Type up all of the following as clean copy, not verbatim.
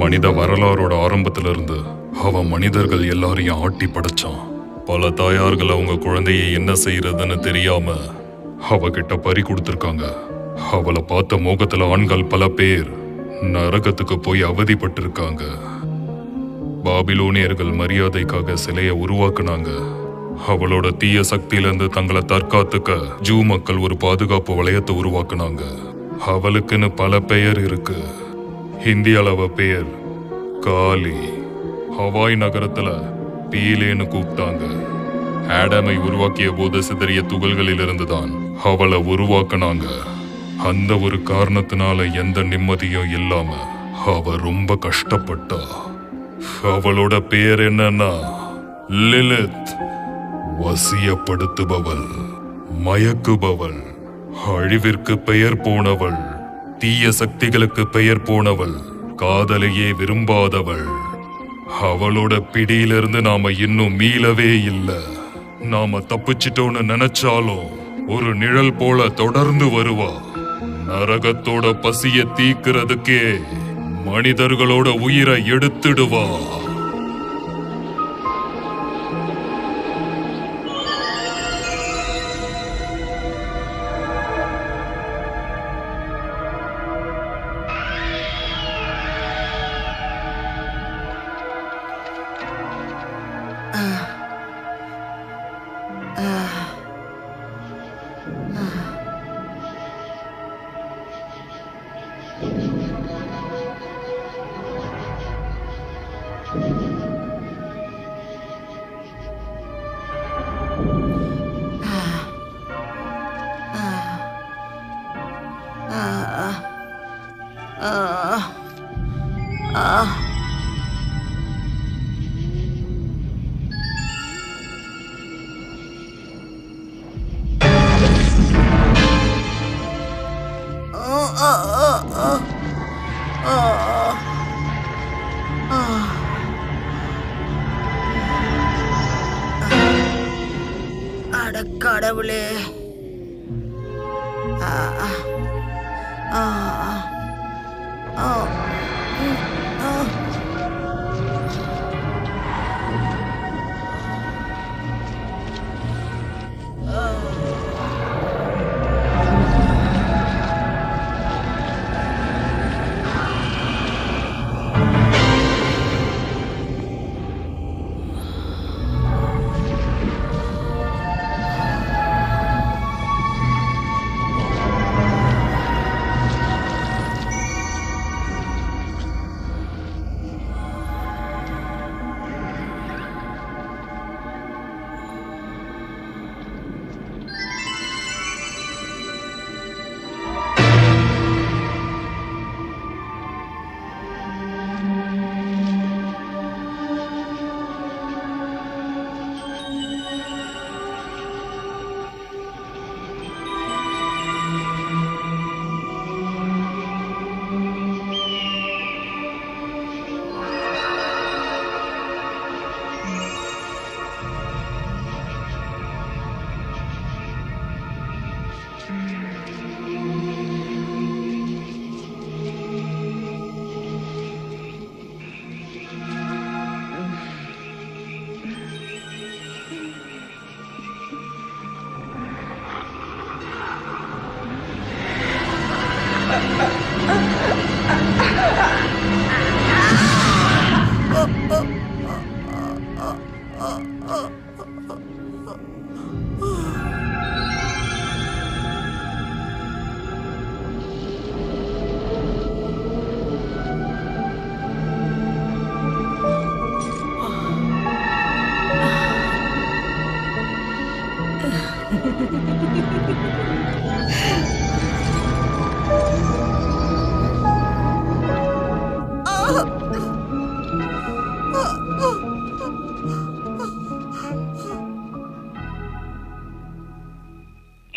மனித வரலாறோட ஆரம்பத்துல இருந்து அவன் மனிதர்கள் எல்லாரையும் ஆட்டி படைச்சான். பல தாயார்கள் அவங்க குழந்தைய என்ன செய்யறதுன்னு தெரியாம அவகிட்ட பறி கொடுத்திருக்காங்க. அவளை பார்த்த மோகத்துல ஆண்கள் பல பேர் நரகத்துக்கு போய் அவதிப்பட்டிருக்காங்க. பாபிலோனியர்கள் மரியாதைக்காக சிலையை உருவாக்குனாங்க. அவளோட தீய சக்தியிலிருந்து தங்களை தற்காத்துக்க ஜூ மக்கள் ஒரு பாதுகாப்பு வளையத்தை உருவாக்குனாங்க. அவளுக்குன்னு பல பெயர் இருக்கு. ஹிந்தியால அவ பெயர் காளி. ஹவாய் நகரத்துல பீலேன்னு கூப்பிட்டாங்க. ஆடமை உருவாக்கிய போது சிதறிய துகள்களில் இருந்துதான் அவளை உருவாக்குனாங்க. அந்த ஒரு காரணத்தினால எந்த நிம்மதியும் இல்லாம அவ ரொம்ப கஷ்டப்பட்டா. அவளோட பெயர் என்னன்னா லிலித். வசியப்படுத்துபவள், மயக்குபவள், அழிவிற்கு பெயர் போனவள், தீய சக்திகளுக்கு பெயர் போனவள், காதலையே விரும்பாதவள். அவளோட பிடியிலிருந்து நாம இன்னும் மீளவே இல்லை. நாம தப்பிச்சிட்டோன்னு நினைச்சாலும் ஒரு நிழல் போல தொடர்ந்து வருவா. நரகத்தோட பசிய தீக்கிறதுக்கே மனிதர்களோட உயிரை எடுத்துடுவா. கடவுளே,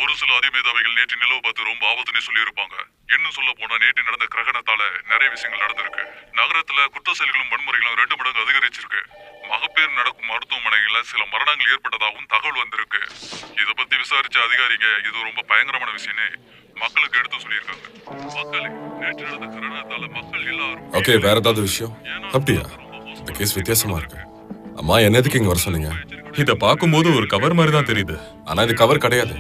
ஒரு சில அதிமேதாவைகள் நேற்று நிலவு பார்த்து ரொம்ப ஆபத்துன்னு சொல்லியிருப்பாங்க. இன்னும் சொல்ல போனா நேற்று நடந்த கிரகணத்தால நிறைய விஷயங்கள் நடந்திருக்கு. நகரத்துல குற்ற செயல்களும் வன்முறைகளும் 2 மடங்கு அதிகரிச்சிருக்கு. மகப்பேறு நடக்கும் மருத்துவமனைகள்ல சில மரணங்கள் ஏற்பட்டதாகவும் தகவல் வந்திருக்கு. இதை பத்தி விசாரிச்ச அதிகாரிங்க இது ரொம்ப பயங்கரமான விஷயம்னு மக்களுக்கு எடுத்து சொல்லியிருக்காங்க. மக்களே, நேற்று நடந்த கரணத்தால மக்கள் எல்லாரும். ஓகே, வேற ஏதாவது விஷயம்? அப்படியா? இந்த கேஸ் வித்தியாசமா இருக்கு. அம்மா, என்ன எதுக்கு இங்க வர சொன்னீங்க? இத பாக்கும்போது ஒரு கவர் மாதிரி தான் தெரியுது. ஆனா இது கவர் கிடையாது.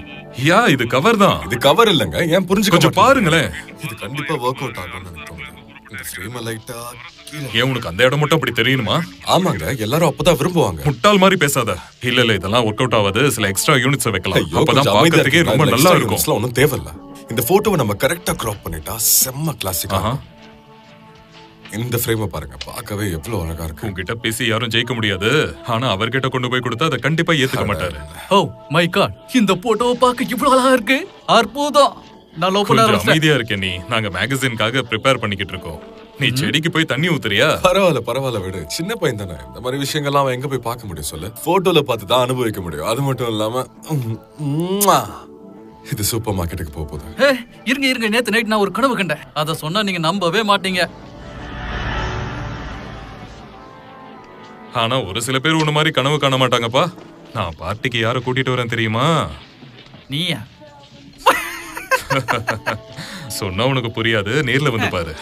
யா, இது கவர் தான். இது கவர் இல்லங்க. ஏன் புரிஞ்சுக்க கொஞ்சம் பாருங்களேன். இது கண்டிப்பா வொர்க் அவுட் ஆகும்னு எனக்கு தோணுது. இந்த ஃப்ரேம் லைட்டா ஏன் உனக்கு அந்த இடம் மட்டும் அப்படி தெரியணுமா? ஆமாங்க, எல்லாரும் அப்பதான் விரும்புவாங்க. முட்டாள் மாதிரி பேசாத. இல்ல இதெல்லாம் ஒர்க் அவுட் ஆகாது. சில எக்ஸ்ட்ரா யூனிட்ஸ் வைக்கலாம். ஐயோ, அப்பதான் கொஞ்சம் அமைதியா பார்க்கிறதுக்கே ரொம்ப இருங்க. நல்லா extra இருக்கும். unitsலாம் ஒண்ணும் தேவையில்ல. இந்த போட்டோவை நம்ம கரெக்டா கிராப் பண்ணிட்டா செம்ம கிளாசிக்கா. இந்த ஃப்ரேமை பாருங்க, பார்க்கவே எவ்வளவு அழகா இருக்கு. உங்ககிட்ட பேசி யாரும் ஜெயிக்க முடியாது. ஆனா அவர்கிட்ட கொண்டு போய் கொடுத்தா அதை கண்டிப்பா ஏத்துக்க மாட்டாரு. ஓ மை காட், இந்த போட்டோவை பார்க்க இவ்வளவு அழகா இருக்கு. அற்புதம். நான் லவ் பண்ண கொஞ்சம் ஆரம்பிச்சேன். அமைதியா இருக்கே நீ. நாங்க மேகசின்காக ப்ரிப்பேர் பண்ணிக்கிட்டு இருக்கோம். நீ செடிக்கு போய் தண்ணி ஊத்துறியா? பரவாயில்ல விடு. சின்ன பையன் தானே. இந்த மாதிரி விஷயங்கள்லாம் அவன் எங்க போய் பார்க்க முடியும் சொல்லு? போட்டோல பார்த்து தான் அனுபவிக்க முடியும். அது மட்டும் இல்லாம இது சூப்பர் மார்க்கெட்டுக்கு போகுது. இருங்க, நேத்து நைட் நான் ஒரு கனவு கண்டேன். அத சொன்னா நீங்க நம்பவே மாட்டீங்க. ஆனா ஒரு சில பேர் உன்ன மாதிரி கனவு காண மாட்டாங்கப்பா. நான் பார்ட்டிக்கு யாரை கூட்டிட்டு வரேன் தெரியுமா? நீயா? சொன்னா உனக்கு புரியாது. நேர்ல வந்து பாரு.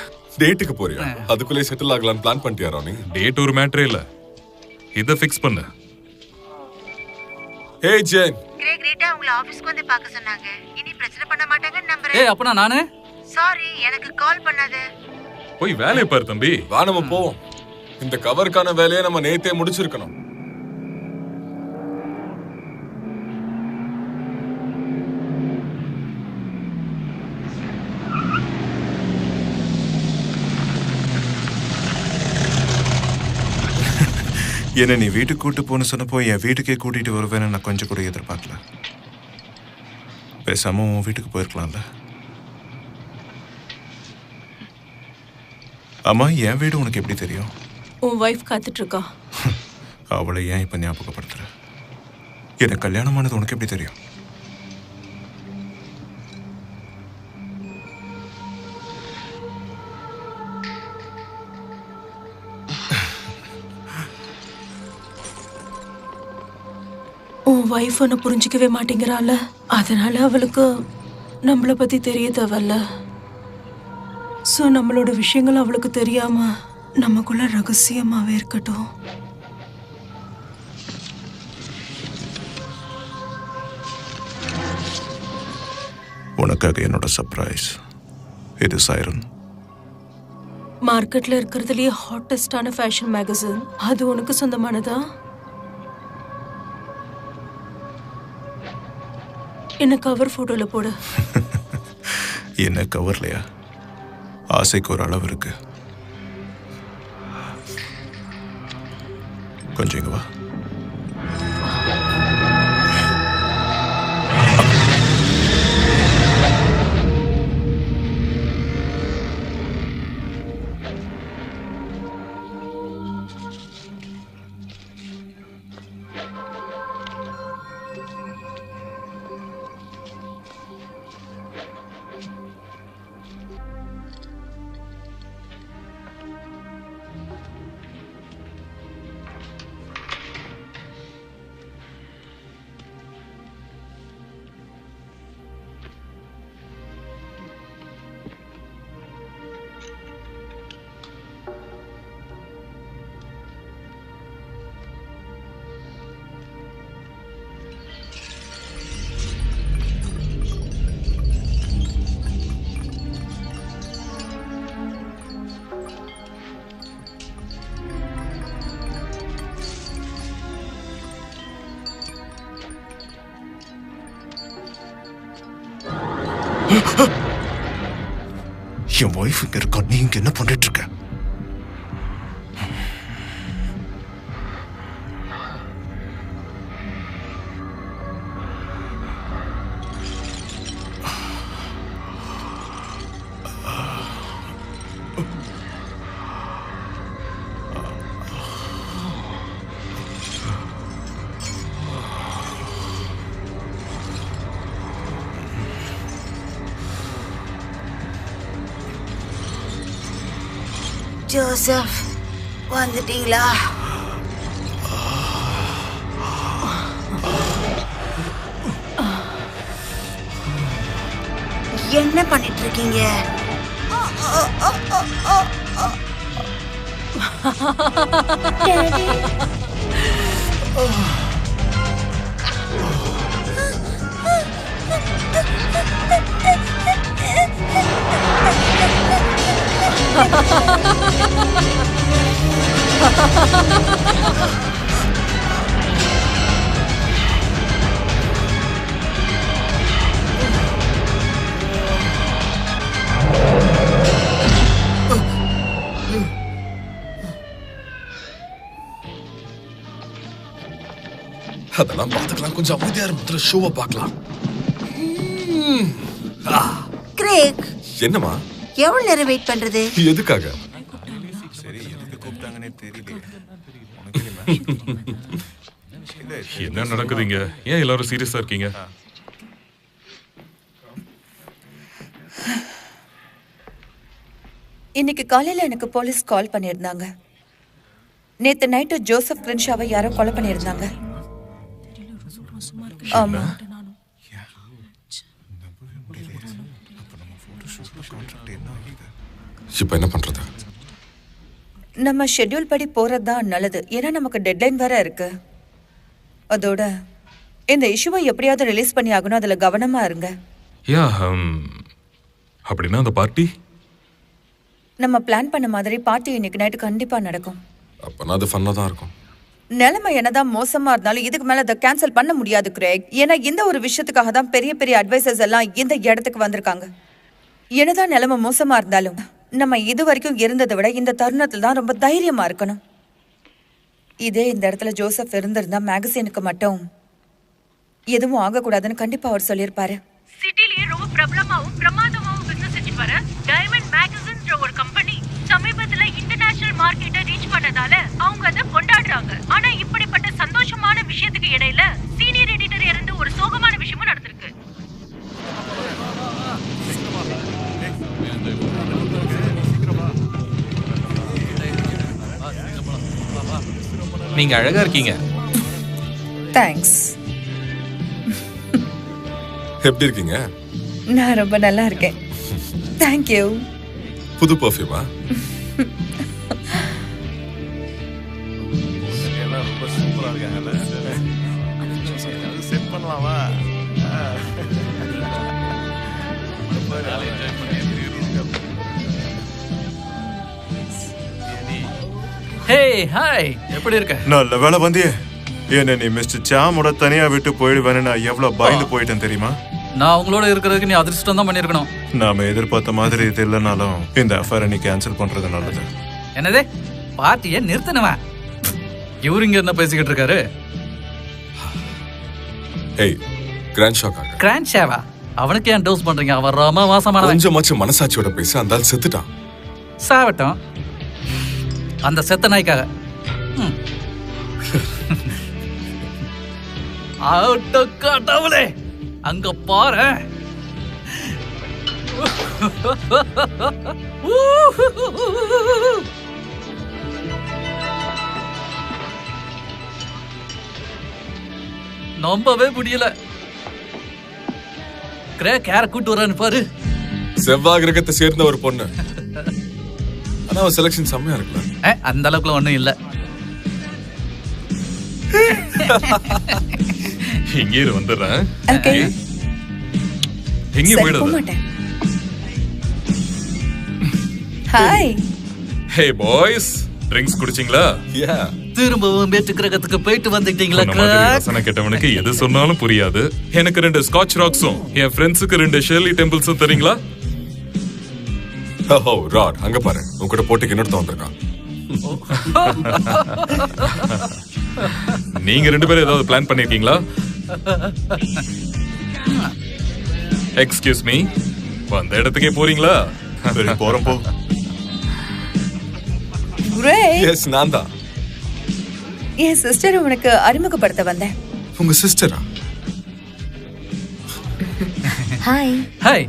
டேட்டுக்கு போறியா? அதுக்குள்ளே செட்டில் ஆகலாம்னு பிளான் பண்ணிட்டியா ராணி? டேட் ஒரு மேட்டரே இல்ல. இத ஃபிக்ஸ் பண்ணு. ஏய் ஜென், கிரேட்டா உங்களை ஆபீஸ்க்கு வந்து பார்க்க சொன்னாங்க. இனி பிரச்சனை பண்ண மாட்டாங்கன்னு நம்புறேன். அப்பனா நானு சாரி, எனக்கு கால் பண்ணாத. போய் வேலையை பாரு தம்பி. வா நம்ம போவோம். இந்த கவருக்கான வேலையை நம்ம நேத்தே முடிச்சிருக்கணும். என்ன நீ வீட்டுக்கு கூட்டு போன்னு சொன்னப்போ என் வீட்டுக்கே கூட்டிட்டு வருவேன்னு நான் கொஞ்சம் கூட எதிர்பார்க்கல. பேசாம உன் வீட்டுக்கு போயிருக்கலாம்ல. அம்மா, என் வீடு உனக்கு எப்படி தெரியும்? உன் வைஃப் காத்துட்டு இருக்கா. அவளை ஏன் இப்ப ஞாபகப்படுத்துற? எனக்கு கல்யாணமானது உனக்கு எப்படி தெரியும்? உன் வைஃப் ஒன்னு புரிஞ்சிக்கவே மாட்டேங்கிறாள். அதனால அவளுக்கு நம்மளை பத்தி தெரிய தேவையில்ல. ஸோ நம்மளோட விஷயங்கள் அவளுக்கு தெரியாம நமக்குள்ள ரகசியமாவே இருக்கட்டும். உனக்காக என்னோட சர்ப்ரைஸ். இது சைரன். மார்க்கெட்ல இருக்கிறதுலயே ஹாட்டஸ்டான ஃபேஷன் மேகசின். அது உனக்கு சொந்தமானதா? என்ன கவர் போட்டோல போடு. என்ன கவர்லையா? ஆசைக்கு ஒரு அளவு இருக்கு. கொஞ்சம் இங்க வா. என் ஒய்ஃப் இங்க இருக்கா. நீ இங்க என்ன பண்ணிட்டு இருக்க? ஜோசப், வந்துட்டீங்களா? என்ன பண்ணிட்டு இருக்கீங்க? அதெல்லாம் பார்த்துக்கலாம், கொஞ்சம் அமைதியா இருந்து ஷோவை பார்க்கலாம். கிரேக், என்னம்மா? எவ்வளவு நேரம் வெயிட் பண்றது? எதுக்காக? சரி, எதுக்கு கூப்பிட்டாங்கன்னே தெரியலையே. என்ன நடக்குதுங்க? ஏன் எல்லாரும் சீரியஸா இருக்கீங்க? இன்னைக்கு காலையில எனக்கு போலீஸ் கால் பண்ணியிருந்தாங்க. நேத்து நைட்டு ஜோசப் கிரின்ஷாவை யாரோ கொலை பண்ணியிருந்தாங்க. ஆமா. இப்ப என்ன பண்றது? நம்ம ஷெட்யூல் படி போறதுதான் நல்லது. ஏன்னா நமக்கு டெட்லைன் வேற இருக்கு. அதோட இந்த இஷ்யூவை எப்படியாவது ரிலீஸ் பண்ணி ஆகணும். அதுல கவனமா இருங்க. யா அப்படின்னா அந்த பார்ட்டி நம்ம பிளான் பண்ண மாதிரி பார்ட்டி இன்னைக்கு நைட்டு கண்டிப்பா நடக்கும். அப்பனா அது ஃபன்னா தான் இருக்கும். நிலைமை என்னதான் மோசமா இருந்தாலும் இதுக்கு மேல அதை கேன்சல் பண்ண முடியாது கிரேக். ஏன்னா இந்த ஒரு விஷயத்துக்காக தான் பெரிய பெரிய அட்வைசர்ஸ் எல்லாம் இந்த இடத்துக்கு வந்திருக்காங்க. என்னதான் நிலைமை மோசமா இருந்தாலும் நம்ம இது வரைக்கும் இருந்ததை விட இந்த தருணத்தில் தான் ரொம்ப தைரியமா இருக்கணும். இதே இந்த இடத்துல ஜோசப் இருந்திருந்தா மேகசினுக்கு மட்டும் எதுவும் ஆகக்கூடாதுன்னு கண்டிப்பா அவர் சொல்லியிருப்பாரு. சிட்டிலேயே ரொம்ப பிரபலமாவும் பிரமாதமாவும் பிசினஸ் செஞ்சுட்டு வர டைமண்ட் மேகசின்ன்ற ஒரு கம்பெனி சமீபத்துல இன்டர்நேஷனல் மார்க்கெட்டை ரீச் பண்ணதால அவங்க அதை கொண்டாடுறாங்க. ஆனா இப்படிப்பட்ட சந்தோஷமான விஷயத்துக்கு இடையில சீனியர் எடிட்டர் இருந்து ஒரு சோகமான விஷயமும் நடந்திருக்கு. நீங்க அழகா இருக்கீங்க. தேங்க்ஸ். எப்படி இருக்கீங்க? நான் ரொம்ப நல்லா இருக்கேன். தேங்க்யூ. புது பர்ஃப்யூமா? செட் பண்ணலாமா? ஹே ஹாய், எப்படி இருக்க? நல்ல வேலை வந்தியே. என்ன நீ மிஸ்டர் சாமோட தனியா விட்டு போயிடுவேன்னு நான் எவ்வளவு பயந்து போயிட்டேன் தெரியுமா? நான் உங்களோட இருக்கிறதுக்கு நீ அதிர்ஷ்டம் தான் பண்ணிருக்கணும். நாம எதிர்பார்த்த மாதிரி இது இல்லைனாலும் இந்த அஃபேரை நீ கேன்சல் பண்றது நல்லது. என்னது? பார்ட்டியை நிறுத்தினவன் இவரு இங்க என்ன பேசிக்கிட்டு இருக்காரு? ஏய், கிராண்ட் ஷாக்காக. கிராண்ட் ஷேவா? அவனுக்கு ஏன் டோஸ் பண்றீங்க? அவர் ரொம்ப மோசமானவன். கொஞ்சமாச்சும் மனசாட்சியோட பேச, அந்த ஆள் செத்துட்டான். சாவட்டும், அந்த செத்த நாய்க்காக. கடவுளே, அங்க பாரு. நம்பவே முடியல. கிரேக் யார கூட்டு வரான்னு பாரு. செவ்வாய் கிரகத்தை சேர்ந்த ஒரு பொண்ணு. ஆனா அவ செலக்ஷன் செம்மையா இருக்குல்ல? அந்த அளவுக்குலாம் ஒண்ணும் இல்ல. இங்கே வந்துடுறேன். ஓகே. எங்கே சரி, போயிடுது? போக மாட்டேன். ஹாய். ஹே பாய்ஸ், ட்ரிங்க்ஸ் குடிச்சிங்களா? யா. திரும்பவும் வேற்று கிரகத்துக்கு போயிட்டு வந்துட்டீங்களா? உன்ன மாதிரி வசனம் கேட்டவனுக்கு எது சொன்னாலும் புரியாது. எனக்கு 2 ஸ்காட்ச் ராக்ஸும் என் ஃப்ரெண்ட்ஸுக்கு 2 ஷெர்லி டெம்பிள்ஸும் தரீங்களா? ஓ ராட், அங்க பாரு, உன்கிட்ட போட்டுக்கு இன்னொருத்த வந்திருக்கான். நீங்க 2 பேரும் ஏதாவது பிளான் பண்ணிருக்கீங்களா? எக்ஸ்கியூஸ் மீ, வந்த இடத்துக்கே போறீங்களா? சரி, போறோம் போ. கிரேக், எஸ், நான் தான். என் சிஸ்டர் உனக்கு அறிமுகப்படுத்த வந்தேன். உங்க சிஸ்டரா? ஹாய். ஹாய்,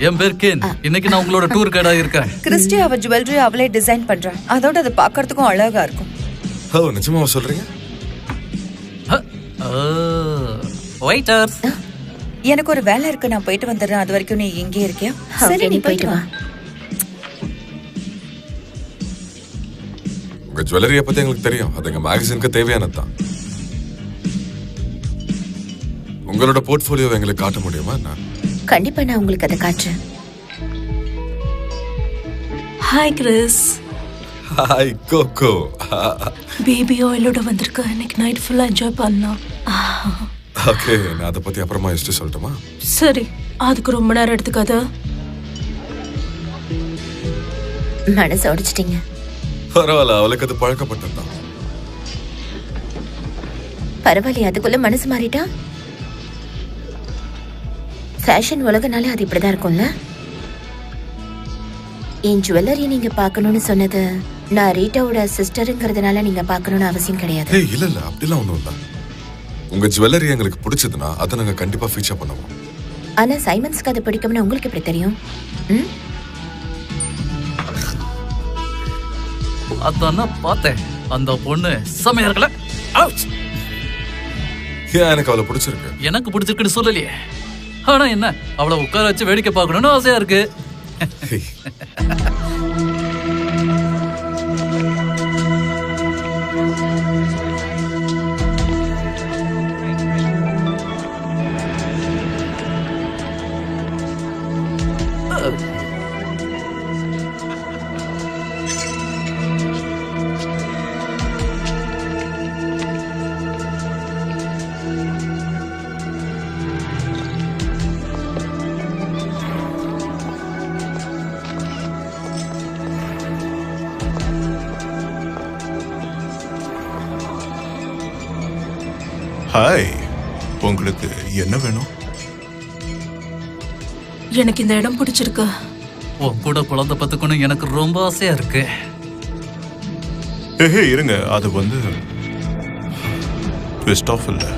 என் பேர் கேன். இன்னைக்கு நான் உங்களோட டூர் கைடா இருக்கேன். கிறிஸ்டி அவ ஜுவல்லரி அவளே டிசைன் பண்றா. அதோட அது பார்க்கிறதுக்கும் அழகா இருக்கும். ஓ, நிஜமாவா சொல்றீங்க? வெயிட்டர்ஸ், எனக்கு ஒரு வேலை இருக்கு, நான் போயிட்டு வந்துடுறேன். அது வரைக்கும் நீ இங்கே இருக்கியா? சரி, நீ போயிட்டு வா. உங்க ஜுவல்லரியை பத்தி எங்களுக்கு தெரியும், அது எங்க மேகசினுக்கு தேவையானதுதான். உங்களோட போர்ட்ஃபோலியோ எங்களுக்கு காட்ட முடியுமா? கண்டிப்பா நான் உங்களுக்கு அதை காட்டுறேன். Hi Chris. Hi Coco. Baby ஆயிலோட வந்திருக்க. இன்னைக்கு நைட் ஃபுல்லா என்ஜாய் பண்ணலாம். ஓகே, நான் அதை பத்தி அப்புறமா யோசிச்சு சொல்லட்டுமா? சரி, அதுக்கு ரொம்ப நேரம் எடுத்துக்காத. மனசு உடைச்சிட்டீங்க. பரவாயில்ல, அவளுக்கு அது பழக்கப்பட்டதுதான். பரவாயில்லையா, அதுக்குள்ள மனசு மாறிட்டா? ஃபேஷன் உலகனாலே அது இப்படிதான் இருக்கும்ல. என் ஜுவல்லரி நீங்க பார்க்கணும்னு சொன்னது நான் ரீட்டாவோட சிஸ்டருங்கிறதுனால நீங்க பார்க்கணும்னு அவசியம் கிடையாது. இல்ல இல்ல, அப்படிலாம் ஒண்ணும் இல்ல. உங்க ஜுவல்லரி எங்களுக்கு பிடிச்சதுன்னா அதை நாங்க கண்டிப்பா ஃபீச்சர் பண்ணுவோம். ஆனா சைமன்ஸ்க்கு அது பிடிக்கும்னு உங்களுக்கு எப்படி தெரியும்? அதான் பார்த்தேன், அந்த பொண்ணு செமையா இருக்கல. ஏன் எனக்கு அவளை பிடிச்சிருக்கு? எனக்கு பிடிச்சிருக்குன்னு சொல்லலையே. ஆனா என்ன, அவளை உட்கார வச்சு வேடிக்கை பார்க்கணும்னு ஆசையா இருக்கு. ஹாய், உங்களுக்கு என்ன வேணும்? எனக்கு இந்த இடம் பிடிச்சிருக்கு. உன் கூட குழந்தை பத்துக்கணும் எனக்கு ரொம்ப ஆசையா இருக்கு. ஏஹே இருங்க, அது வந்து ட்விஸ்ட் ஆஃப் இல்லை.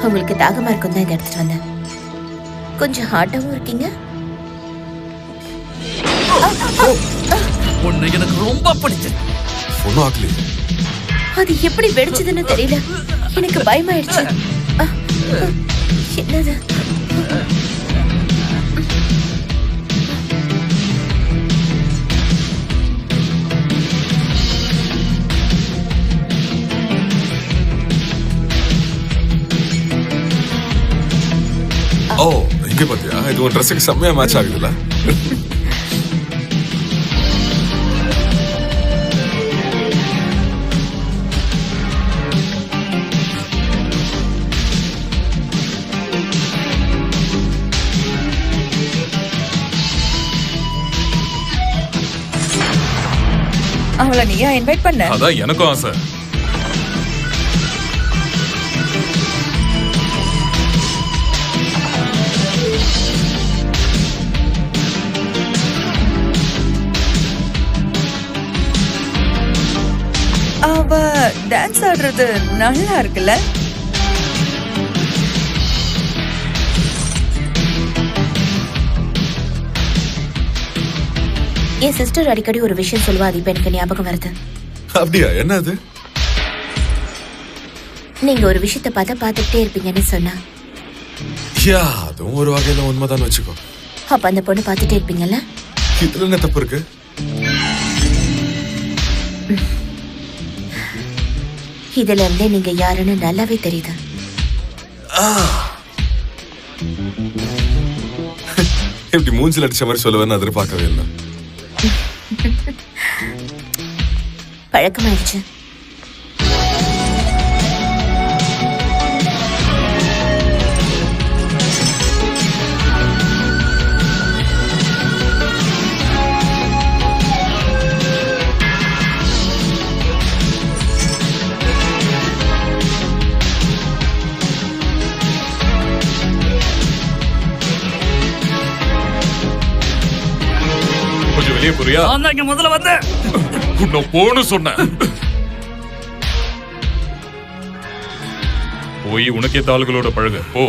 உங்களுக்கு தாகமா இருக்கும் தான் இதை எடுத்துட்டு வந்தேன். கொஞ்சம் ஹாட்டாவும் இருக்கீங்க. உன்னை எனக்கு ரொம்ப பிடிச்சது. ஒன்னும் ஆகலையே. அது எப்படி வெடிச்சதுன்னு தெரியல, எனக்கு பயமாயிடுச்சு. என்னது? ஓ, இங்க பாத்தியா, இது உன் ட்ரெஸ்ஸுக்கு செம்மையா மேட்ச் ஆகுதுல்ல? அவளை நீயா இன்வைட் பண்ண? அதான் எனக்கும் ஆசை. அவ டான்ஸ் ஆடுறது நல்லா இருக்குல்ல? என் சிஸ்டர் அடிக்கடி ஒரு விஷயம் சொல்லுவா, அது இப்ப எனக்கு ஞாபகம் வருது. அப்படியா? என்ன அது? நீங்க ஒரு விஷயத்தை பார்த்துட்டே இருப்பீங்கன்னு சொன்னா. யா, அதுவும் ஒரு வகையில உண்மைதான் வச்சுக்கோ. அப்ப அந்த பொண்ணு பார்த்துட்டே இருப்பீங்கல்ல? இதுல என்ன தப்பு இருக்கு? இதுல இருந்தே நீங்க யாருன்னு நல்லாவே தெரியுது. இப்படி மூஞ்சில் அடிச்ச மாதிரி சொல்லுவேன்னு எதிர்பார்க்கவே இல்லை. பழக்கமாயிடுச்சு. கொஞ்சம் வெளியே புரியா? நான் தான் இங்க முதல்ல வந்தேன். உன்னை போன்னு சொன்னேன். போய் உனக்கேத்த ஆளுகளோட பழக போ.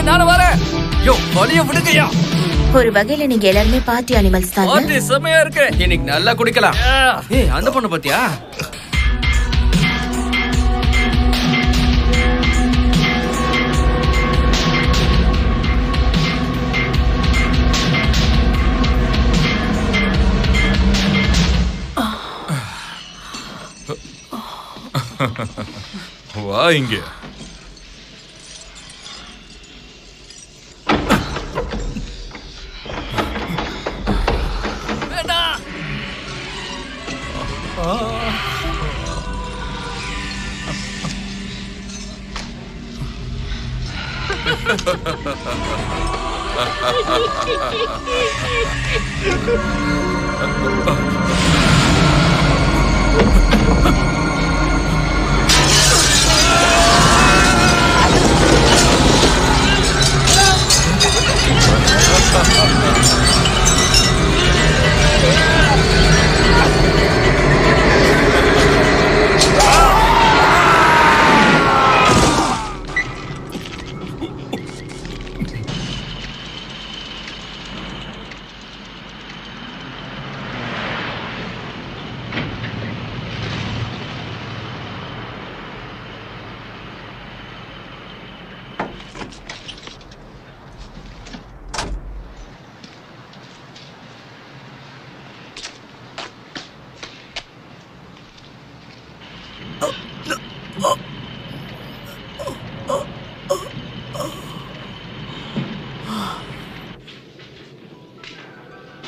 நானும் வரேன். யோ வலிய விடுங்கயா. ஒரு வகையில நீங்க எல்லாருமே பார்ட்டி அனிமல்ஸ் தான். பார்ட்டி செமையா இருக்கு. இன்னைக்கு நல்லா குடிக்கலாம். ஏய் அந்த பொண்ணு பாத்தியா? வா இங்க.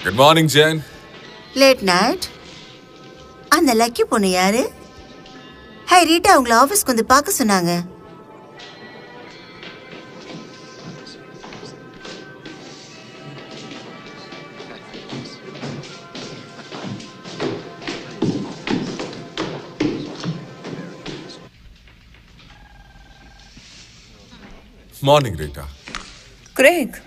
Good morning Jen. Late night. அந்த லக்கி பொண்ணு யாரு? ஹை ரீட்டா உங்களை ஆபீஸ்க்கு வந்து பார்க்க சொன்னாங்க. Morning Rita. கிரேக்,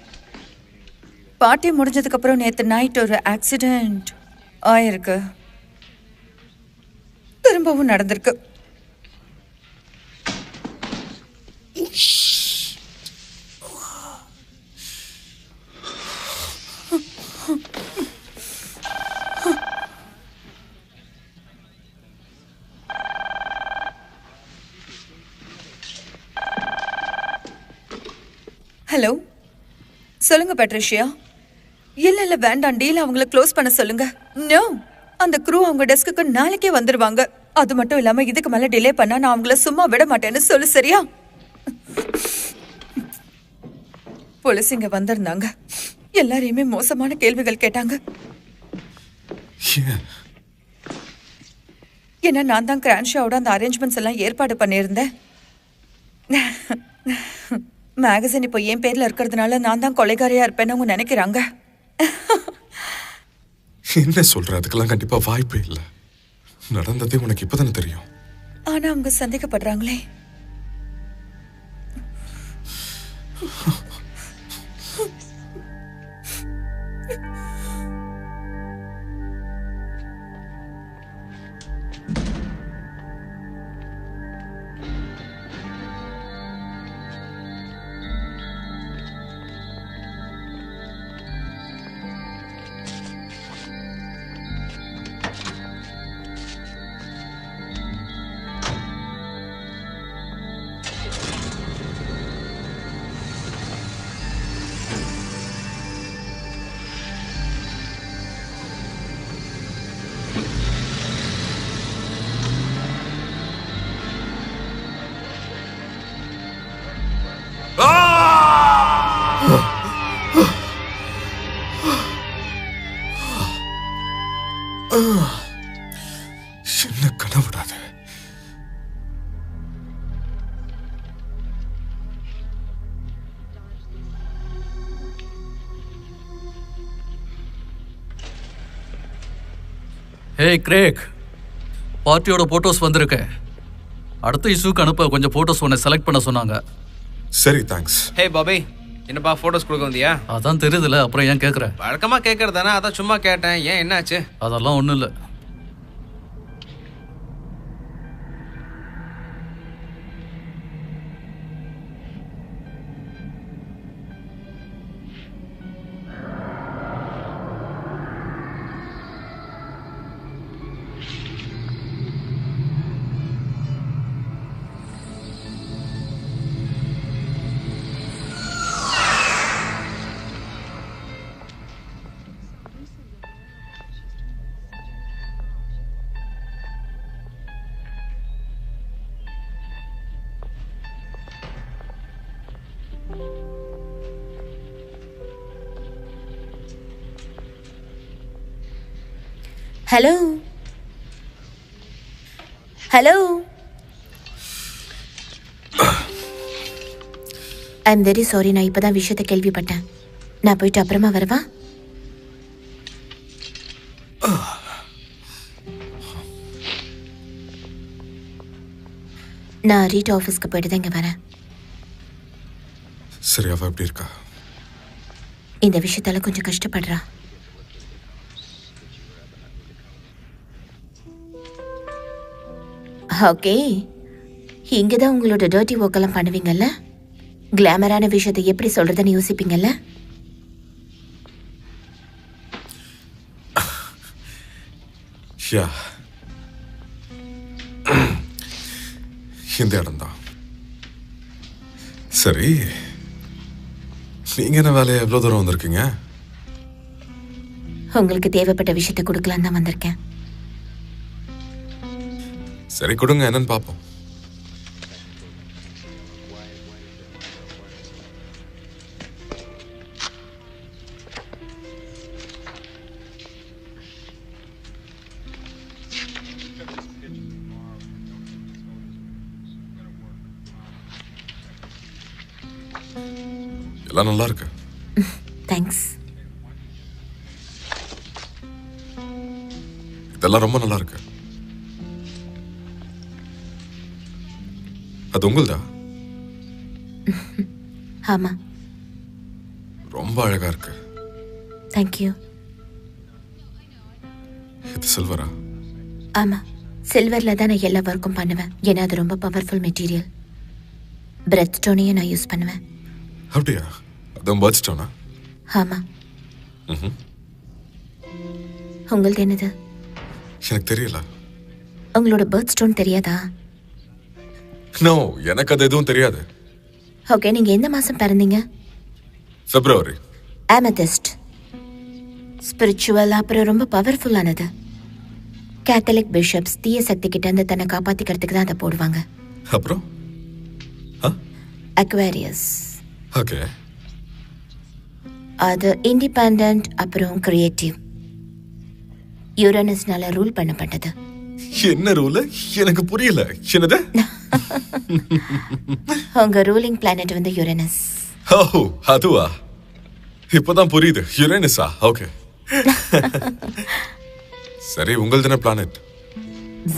பார்ட்டி முடிஞ்சதுக்கு அப்புறம் நேத்து நைட் ஒரு ஆக்சிடென்ட் ஆயிருக்கு. திரும்பவும் நடந்திருக்கு. ஹலோ, சொல்லுங்க பேட்ரிஷியா. இல்ல வேண்டாம், டீல் அவங்கள க்ளோஸ் பண்ண சொல்லுங்க. நோ, அந்த க்ரூ அவங்க டெஸ்க்கு நாளைக்கே வந்துருவாங்க. அது மட்டும் இல்லாம இதுக்கு மேல டிலே பண்ணா நான் அவங்கள சும்மா விட மாட்டேன்னு சொல்லு, சரியா? போலீஸ் இங்க வந்திருந்தாங்க. எல்லாரையுமே மோசமான கேள்விகள் கேட்டாங்க. ஏன்னா நான் தான் கிரான்ஷாவோட அந்த அரேஞ்ச்மெண்ட்ஸ் எல்லாம் ஏற்பாடு பண்ணியிருந்தேன். மேகசின் இப்போ என் பேர்ல இருக்கிறதுனால நான் தான் கொலைகாரியா இருப்பேன்னு அவங்க நினைக்கிறாங்க. என்ன சொல்ற? அதுக்கெல்லாம் கண்டிப்பா வாய்ப்பே இல்லை. நடந்ததே உனக்கு இப்பதானே தெரியும். ஆனா அவங்க சந்தேகப்படுறாங்களே. என்ன கனவுடாது. ஹே கிரேக், பார்ட்டியோட போட்டோஸ் வந்திருக்கு. அடுத்த இஷ்யூக்கு அனுப்ப கொஞ்சம் போட்டோஸ் உன்னை செலக்ட் பண்ண சொன்னாங்க. சரி, தேங்க்ஸ். ஹே பாபி, என்னப்பா போட்டோஸ் கொடுக்க வந்தியா? அதான் தெரியுதுல, அப்புறம் ஏன் கேட்குற? வழக்கமா கேட்கறதானே, அதான் சும்மா கேட்டேன். ஏன், என்னாச்சு? அதெல்லாம் ஒன்றும் இல்லை. Hello hello, I am very sorry. நான் இப்போதான் விஷயத்தை கேள்விப்பட்டேன். நான் போயிட்டு அப்புறமா வரவா? நான் ரீட் ஆஃபீஸ்க்கு போயிட்டு தான் இங்கே வரேன். சரி, அவ எப்படி இருக்கா? இந்த விஷயத்தால கொஞ்சம் கஷ்டப்படுறா. ஓகே, இங்கே தான் உங்களோட டர்ட்டி ஒர்க்கெல்லாம் பண்ணுவீங்கல்ல? கிளாமரான விஷயத்தை எப்படி சொல்றதுன்னு யோசிப்பீங்கல்ல? யா, இந்த இடம்தான். சரி, நீங்க என்ன வேலையை எவ்வளவு தூரம் வந்திருக்கீங்க? உங்களுக்கு தேவைப்பட்ட விஷயத்தை கொடுக்கலாம் தான் வந்திருக்கேன். சரி, கொடுங்க, என்னன்னு பார்ப்போம். எல்லாம் நல்லா இருக்கு. தேங்க்ஸ். இதெல்லாம் ரொம்ப நல்லா இருக்கு. அது உங்களுதா? ஆமா. ரொம்ப அழகா இருக்கு. தேங்க்யூ. இது சில்வரா? ஆமா, சில்வர்ல தான் நான் எல்லா ஒர்க்கும் பண்ணுவேன். ஏன்னா அது ரொம்ப பவர்ஃபுல் மெட்டீரியல். பிரெத் ஸ்டோனையும் நான் யூஸ் பண்ணுவேன். அப்படியா? அதுவும் பர்த் ஸ்டோனா? ஆமா. உங்களது என்னது? எனக்கு தெரியல. உங்களோட பர்த் ஸ்டோன் தெரியாதா? நோ, எனக்கு அது எதுவும் தெரியாது. ஓகே, நீங்க எந்த மாசம் பிறந்தீங்க? பிப்ரவரி. அமெதிஸ்ட் ஸ்பிரிச்சுவல், அப்புறம் ரொம்ப பவர்ஃபுல்லானது. கேத்தலிக் பிஷப்ஸ் தீய சக்தி கிட்ட இருந்து தன்னை காப்பாத்திக்கிறதுக்கு தான் அதை போடுவாங்க. அப்புறம் அக்வேரியஸ். ஓகே. அது இண்டிபெண்டன்ட், அப்புறம் கிரியேட்டிவ். யுரேனஸ்னால ரூல் பண்ணப்பட்டது. என்ன ரூல்? எனக்கு புரியல. என்னது? உங்க ரூலிங் பிளானட் வந்து யுரேனஸ். ஓ, அதுவா? இப்பதான் புரியுது. யுரேனஸா? ஓகே. சரி, உங்கள் தான பிளானட்?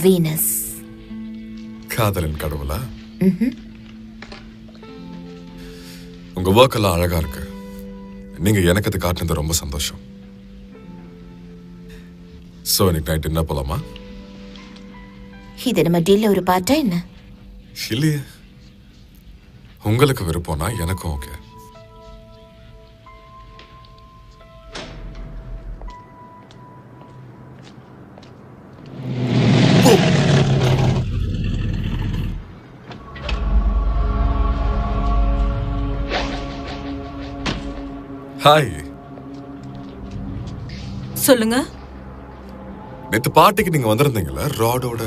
வீனஸ். காதலின் கடவுளா? உங்க ஒர்க் எல்லாம் அழகா இருக்கு. நீங்க எனக்கு அது காட்டுனது ரொம்ப சந்தோஷம். சோ, இன்னைக்கு நைட் என்ன போலாமா? இது நம்ம டீல்ல ஒரு பார்ட்டா என்ன? இல்லையே. உங்களுக்கு விருப்பம்னா எனக்கும் ஓகே. ஹாய். சொல்லுங்க. நேத்து பார்ட்டிக்கு நீங்க வந்திருந்தீங்களா? ராடோட.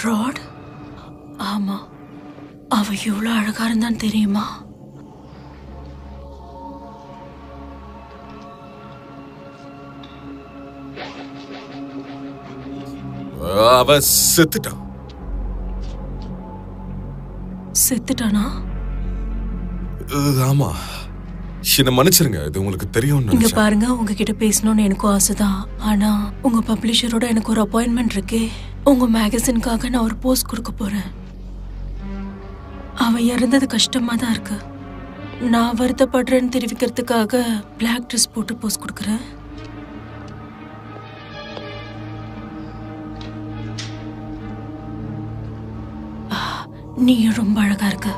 ராட்? ஆமா. அவ எவ்வளவு அழகா இருந்தான்னு தெரியுமா? அவ செத்துட்டான். செத்துட்டானா? ஆமா, என்ன மன்னிச்சிருங்க, இது உங்களுக்கு தெரியும்னு இங்க நினைச்சேன். பாருங்க, உங்ககிட்ட பேசணும்னு எனக்கும் ஆசைதான். ஆனா உங்க பப்ளிஷரோட எனக்கு ஒரு அப்பாயின்மெண்ட் இருக்கே. உங்க மேகசின்காக நான் ஒரு போஸ்ட் கொடுக்க போறேன். அவன் இறந்தது கஷ்டமா தான் இருக்கு. நான் வருத்தப்படுறேன்னு தெரிவிக்கிறதுக்காக பிளாக் ட்ரெஸ் போட்டு போஸ்ட் கொடுக்குறேன். நீயும் ரொம்ப அழகா இருக்க.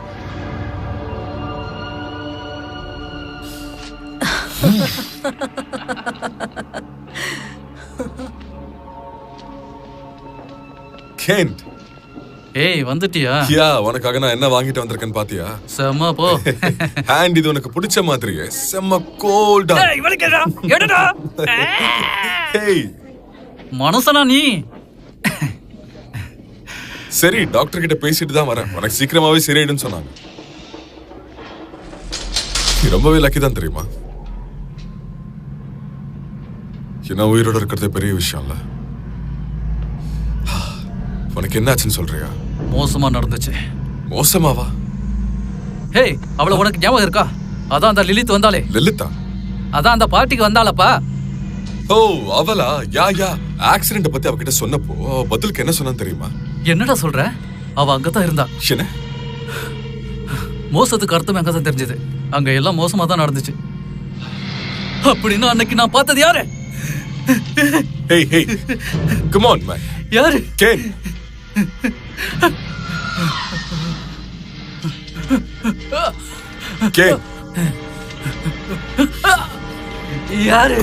கேன்ட், ஏய் வந்துட்டியா? யா, உனக்காக நான் என்ன வாங்கிட்டு வந்திருக்கேன்னு பாத்தியா? செம்ம போ. ஹேண்ட், இது உனக்கு பிடிச்ச மாதிரியே செம்ம கோல்டா. ஹேய், மனசனா நீ? சரி, டாக்டர் கிட்ட பேசிட்டு தான் வரேன். உனக்கு சீக்கிரமாவே சரியாயிடுன்னு சொன்னாங்க. நீ ரொம்பவே லக்கி தான் தெரியுமா? என்ன உயிரோட இருக்கிறதே பெரிய விஷயம் இல்ல. உனக்கு என்ன ஆச்சுன்னு சொல்றியா? மோசமா நடந்துச்சு. மோசமாவா? ஹே, அவள உனக்கு ஞாபகம் இருக்கா? அதான் அந்த லிலித் வந்தாலே. லலிதா? அதான் அந்த பார்ட்டிக்கு வந்தாளப்பா. ஓ, அவளா? யா யா, ஆக்சிடென்ட் பத்தி அவகிட்ட சொன்னப்போ பதிலுக்கு என்ன சொன்னான்னு தெரியுமா? என்னடா சொல்ற? அவ அங்கதான் இருந்தா. என்ன? மோசத்துக்கு அர்த்தம் அங்கதான் தெரிஞ்சது. அங்க எல்லாம் மோசமா தான் நடந்துச்சு. அப்படின்னா அன்னைக்கு நான் பார்த்தது யாரு? Hey, hey, come on, man. யாரு? Ken. Ken. யாரு?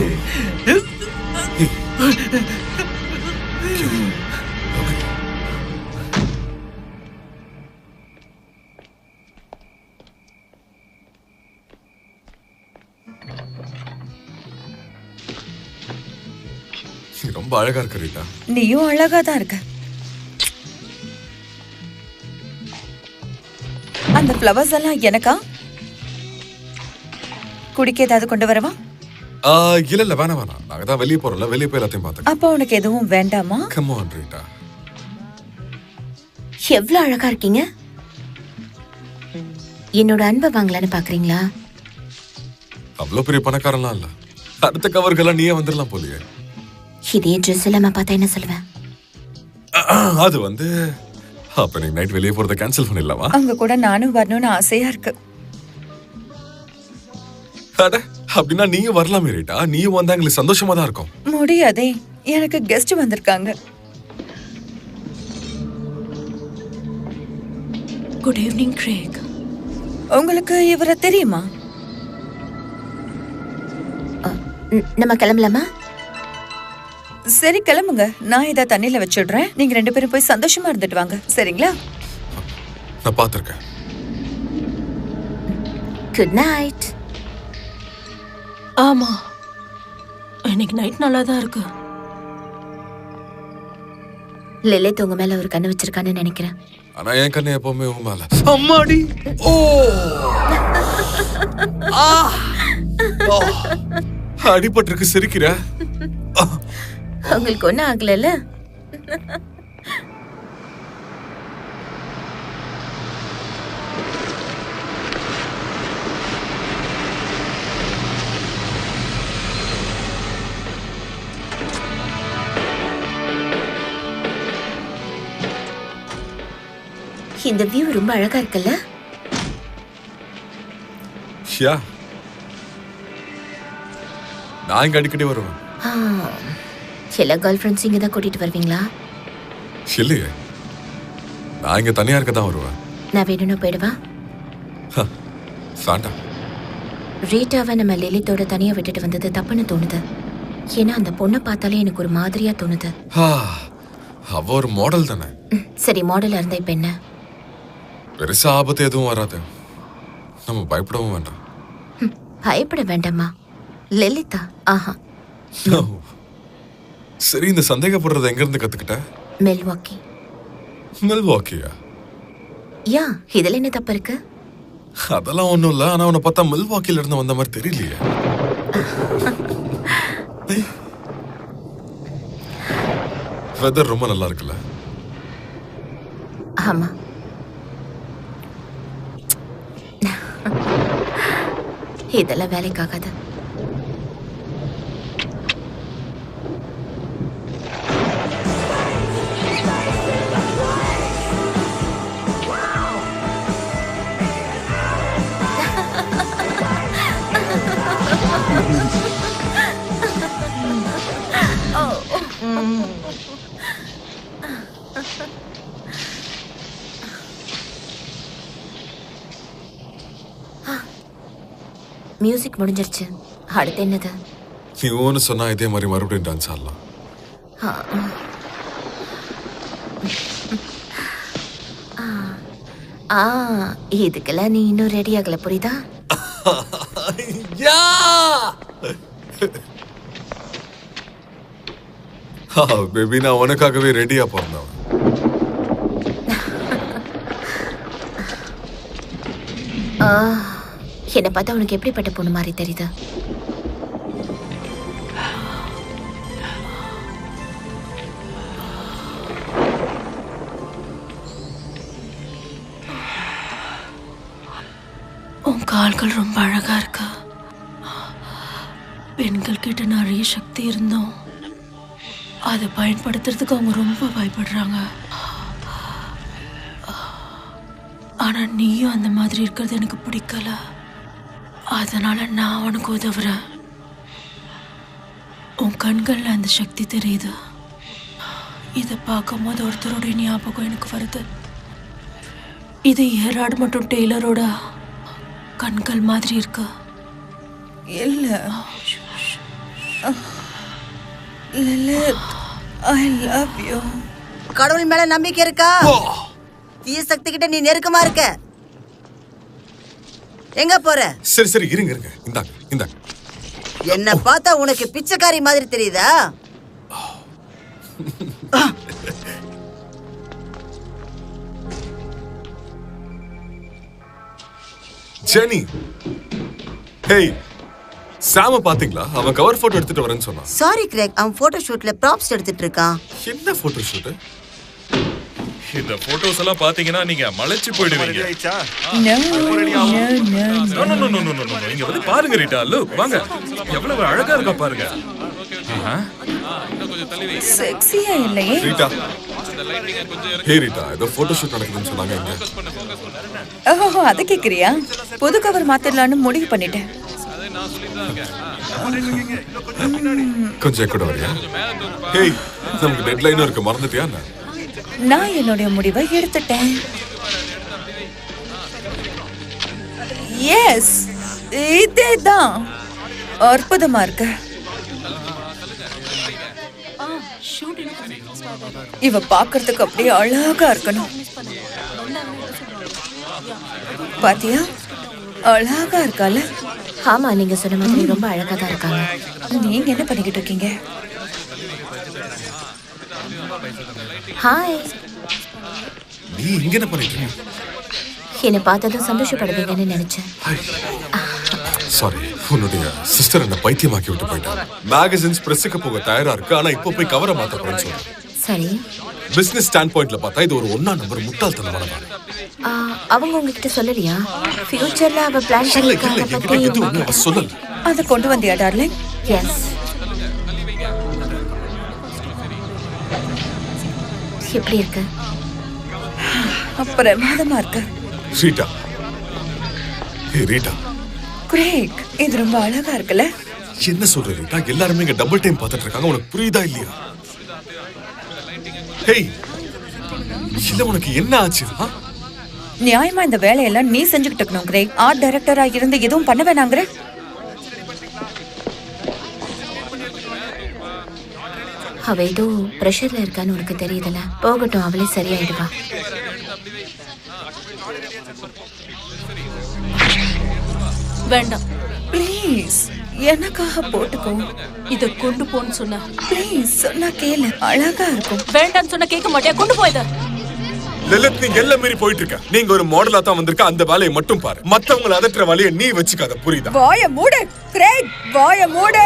ரொம்ப அழகா இருக்க ரீட்டா. நீயும் அழகா தான் இருக்க. அந்த ஃப்ளவர்ஸ் எல்லாம் எனக்கா? குடிக்க ஏதாவது கொண்டு வரவா? இல்ல இல்ல, வேணாம் வேணாம். நாங்க தான் வெளியே போறோம்ல, வெளியே போய் எல்லாத்தையும் பார்த்துக்கலாம். அப்ப உனக்கு எதுவும் வேண்டாமா? Come on, Rita. எவ்வளவு அழகா இருக்கீங்க. என்னோட அன்பை வாங்கலான்னு பாக்குறீங்களா? அவ்வளவு பெரிய பணக்காரன்லாம் இல்ல. அடுத்த கவர்கள்லாம் நீயே வந்துடலாம் போலியே. இதே ட்ரெஸ் இல்லாம பார்த்தா என்ன சொல்லுவேன்? அது வந்து, அப்ப நீ நைட் வெளியே போறதை கேன்சல் பண்ணிடலாமா? அங்க கூட நானும் வரணும்னு ஆசையா இருக்கு. அட, அப்படின்னா நீயும் வரலாமே ரீட்டா. நீயும் வந்தா எங்களுக்கு சந்தோஷமா தான் இருக்கும். முடியாதே, எனக்கு கெஸ்ட் வந்திருக்காங்க. Good evening Greg. உங்களுக்கு இவரை தெரியுமா? நம்ம கிளம்பலாமா? சரி, கிளம்புங்க. நான் இதை தண்ணியில வச்சிடுறேன். நீங்க 2 பேரும் போய் சந்தோஷமா இருந்துட்டு வாங்க, சரிங்களா? நான் பாத்திருக்கேன். Good night. ஆமா, இன்னைக்கு நைட் நல்லா தான் இருக்கு. லிலித் உங்க மேல ஒரு கண்ணு வச்சிருக்கான்னு நினைக்கிறேன். ஆனா என் கண்ணு எப்பவுமே உன் மேல. அம்மாடி. ஓ, அடிபட்டிருக்கு, சிரிக்கிற. உங்களுக்கு ஒன்னும் ஆகல. இந்த வியூ ரொம்ப அழகா இருக்குல்ல? ஷியா, நான் இங்க அடிக்கடி வருவேன். எல்லா கேர்ள் ஃப்ரெண்ட்ஸ் இங்க தான் கூட்டிட்டு வருவீங்களா? இல்லையே, நான் இங்க தனியா இருக்க தான் வருவேன். நான் வேணும்னா போயிடுவா? வேண்டாம். ரீட்டாவை நம்ம லிலித்தோட தனியா விட்டுட்டு வந்தது தப்புன்னு தோணுது. ஏன்னா அந்த பொண்ணை பார்த்தாலே எனக்கு ஒரு மாதிரியா தோணுது. அவ ஒரு மாடல் தானே. சரி, மாடலா இருந்தா இப்ப என்ன? பெருசா ஆபத்து எதுவும் வராது. நம்ம பயப்படவும் வேண்டாம். பயப்பட வேண்டாமா? லலிதா? ஆஹா. சரி, இந்த சந்தேகப்படுறத எங்க இருந்து கத்துக்கிட்ட? மில்வாக்கி. மில்வாக்கியா? யா, இதுல என்ன தப்பு இருக்கு? அதெல்லாம் ஒண்ணும் இல்ல. ஆனா உன்னை பார்த்தா மில்வாக்கில இருந்து வந்த மாதிரி தெரியலையே. வெதர் ரொம்ப நல்லா இருக்குல்ல? ஆமா. இதெல்லாம் வேலைக்காகாது. மியூசிக் முடிஞ்சிருச்சு. அடுத்து என்னது? நீ ஓன்னு சொன்னா இதே மாதிரி மறுபடியும் டான்ஸ் ஆடலாம். இதுக்கெல்லாம் நீ இன்னும் ரெடி ஆகல, புரியுதா? பேபி, நான் உனக்காகவே ரெடியா போறேன். என்னை பார்த்தா உனக்கு எப்படிப்பட்ட பொண்ணு மாதிரி தெரியுது? உன் கால்கள் ரொம்ப அழகா இருக்கு. பெண்கள் கிட்ட நிறைய சக்தி இருந்தோம், அதை பயன்படுத்துறதுக்கு அவங்க ரொம்ப பயப்படுறாங்க. ஆனா நீயும் அந்த மாதிரி இருக்கிறது எனக்கு பிடிக்கல. அதனால நான் உனக்கு உதவுறேன். உன் கண்கள்ல அந்த சக்தி தெரியுது. இதை பார்க்கும்போது ஒருத்தரோட ஞாபகம் எனக்கு வருது. இது ஏராடு மற்றும் டெய்லரோட கண்கள் மாதிரி இருக்கு. இல்ல, I love you. கடவுள் மேல நம்பிக்கை இருக்கா? தீய சக்தி கிட்ட நீ நெருக்கமா இருக்க. எங்க போற? சரி சரி, இருங்க இருங்க. இந்தாங்க. என்ன பார்த்தா உனக்கு பிச்சைக்காரி மாதிரி தெரியுதா? ஜெனி, ஹேய், சாம பாத்தீங்களா? அவன் கவர் போட்டோ எடுத்துட்டு வரேன்னு சொன்னான். சாரி கிரேக், அவன் போட்டோ ஷூட்ல ப்ராப்ஸ் எடுத்துட்டு இருக்கான். என்ன போட்டோ ஷூட்? இந்த போட்டோஸ் எல்லாம் பாத்தீங்கன்னா நீங்க மலைச்சு போயிடுவீங்க. No, no, no. இங்க வந்து பாருங்க ரீட்டா, லுக், வாங்க. எவ்வளவு அழகா இருக்கா பாருங்க. செக்ஸியா இல்லையே? ரீட்டா, ஹே ரீட்டா, ஏதோ போட்டோ ஷூட் நடக்குதுன்னு சொன்னாங்க. இங்க ஓ, அதை கேக்குறியா? புது கவர் மாத்திரலான்னு முடிவு பண்ணிட்டேன். கொஞ்சம் கூட வரியா? ஹேய், நமக்கு டெட்லைனும் இருக்கு, மறந்துட்டியா? நான் என்னுடைய முடிவை எடுத்துட்டேன். எஸ், இதேதான். அற்புதமா இருக்கு. இவ பாக்குறதுக்கு அப்படியே அழகா இருக்கணும். பாத்தியா, அழகா இருக்கால? ஆமா, நீங்க சொன்ன மாதிரி ரொம்ப அழகா தான் இருக்காங்க. நீங்க என்ன பண்ணிக்கிட்டு இருக்கீங்க? ஹாய். நீ இங்க என்ன பண்ணிட்டு இருக்க? என்னை பார்த்ததும் சந்தோஷப்படுவீங்கன்னு நினைச்சேன். சாரி, உன்னுடைய சிஸ்டர் என்ன பைத்தியமாக்கி விட்டு போயிட்டாங்க. மேகசின்ஸ் பிரஸுக்கு போக தயாரா இருக்கு, ஆனா இப்போ போய் கவரை மாத்த போறேன்னு சொல்றேன். சரி. பிசினஸ் ஸ்டாண்ட் பாயிண்ட்ல பார்த்தா இது ஒரு 1ஆம் நம்பர் முட்டாள்தனமான வேலை. அவங்க உங்ககிட்ட சொல்லலையா? ஃபியூச்சர்ல அவ பிளான் பண்ணிருக்காங்க பத்தி? சொல்லல. அத கொண்டு வந்தியா டார்லிங்? எஸ். எப்படி இருக்கு? பிரமாதமா இருக்கு. ரீட்டா, ஹே ரீட்டா. கிரேக், இது ரொம்ப அழகா இருக்குல்ல? என்ன சொல்ற ரீட்டா? எல்லாரும் இங்க டபுள் டைம் பார்த்துட்டு இருக்காங்க, உனக்கு புரியுதா இல்லையா? ஹேய், இல்ல உனக்கு என்ன ஆச்சு? நியாயமா இந்த வேலையெல்லாம் நீ செஞ்சுக்கிட்டு இருக்கணும் கிரேக். ஆர்ட் டைரக்டரா இருந்து எதுவும் பண்ண வேணாங்கிற? அவ ஏதோ பிரஷர்ல இருக்கான்னு உனக்கு தெரியுதுல. போகட்டும், அவளே சரியாயிடுவா. வேண்டாம், ப்ளீஸ் எனக்காக போட்டுக்கோ. இத கொண்டு போன்னு சொன்ன. ப்ளீஸ் சொன்னா கேளு, அழகா இருக்கும். வேண்டான்னு சொன்ன கேட்க மாட்டேன், கொண்டு போயித. லலித், நீங்க எல்லாம் மீறி போயிட்டு இருக்க. நீங்க ஒரு மாடலா தான் வந்திருக்க, அந்த வேலையை மட்டும் பாரு. மத்தவங்களை அதட்டுற வேலையை நீ வச்சுக்காத, புரியுதா? வாய மூடு கிரேக், வாய மூடு.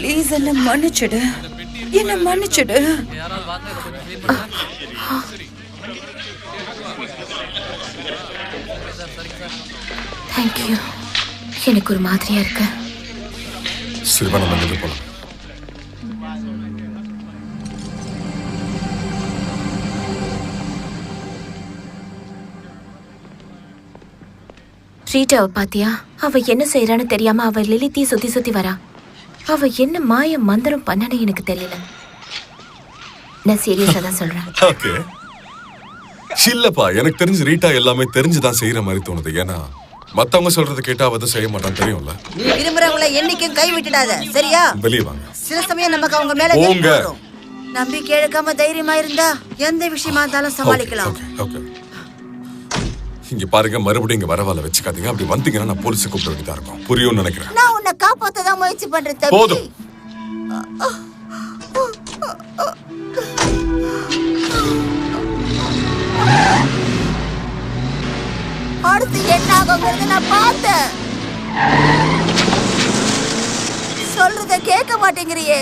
ப்ளீஸ் என்ன மன்னிச்சிடு, என்ன மன்னிச்சிடு. தேங்க்யூ. எனக்கு ஒரு மாதிரியா இருக்கு. சிறுவா நம்ம இங்கிருந்து போலாம். ரீட்டாவை பாத்தியா? அவ என்ன செய்யறான்னு தெரியாம அவ லிலித்தி சுத்தி சுத்தி வரா. அவ என்ன மாய மந்திரம் பண்ணனு எனக்கு தெரியல. நான் சீரியஸா தான் சொல்றேன். ஓகே. இல்லப்பா, எனக்கு தெரிஞ்சு ரீட்டா எல்லாமே தெரிஞ்சுதான் செய்யற மாதிரி தோணுது. ஏன்னா மத்தவங்க சொல்றது கேட்டா அவ செய்ய மாட்டான்னு தெரியும்ல. நீ விரும்புறவங்கள என்னைக்கும் கை விட்டுடாத, சரியா? வெளியே வாங்க. சில சமயம் நமக்கு அவங்க மேல வெறுப்பு வரும். நம்பிக்கை இழக்காம தைரியமா இருந்தா எந்த விஷயமா இருந்தாலும் சமாளிக்கலாம். ஓகே. இங்க பாருங்க, மறுபடியும் இங்க வரவால வச்சுக்காதீங்க. அப்படி வந்தீங்கன்னா நான் போலீஸை கூப்பிட வேண்டியதா இருக்கும். புரியும்னு நினைக்கிறேன். நான் உன்னை காப்பாத்த தான் முயற்சி பண்றேன் தம்பி. போதும். அடுத்து என்ன ஆகுங்கிறது நான் பார்த்தேன். சொல்றத கேட்க மாட்டேங்கிறியே.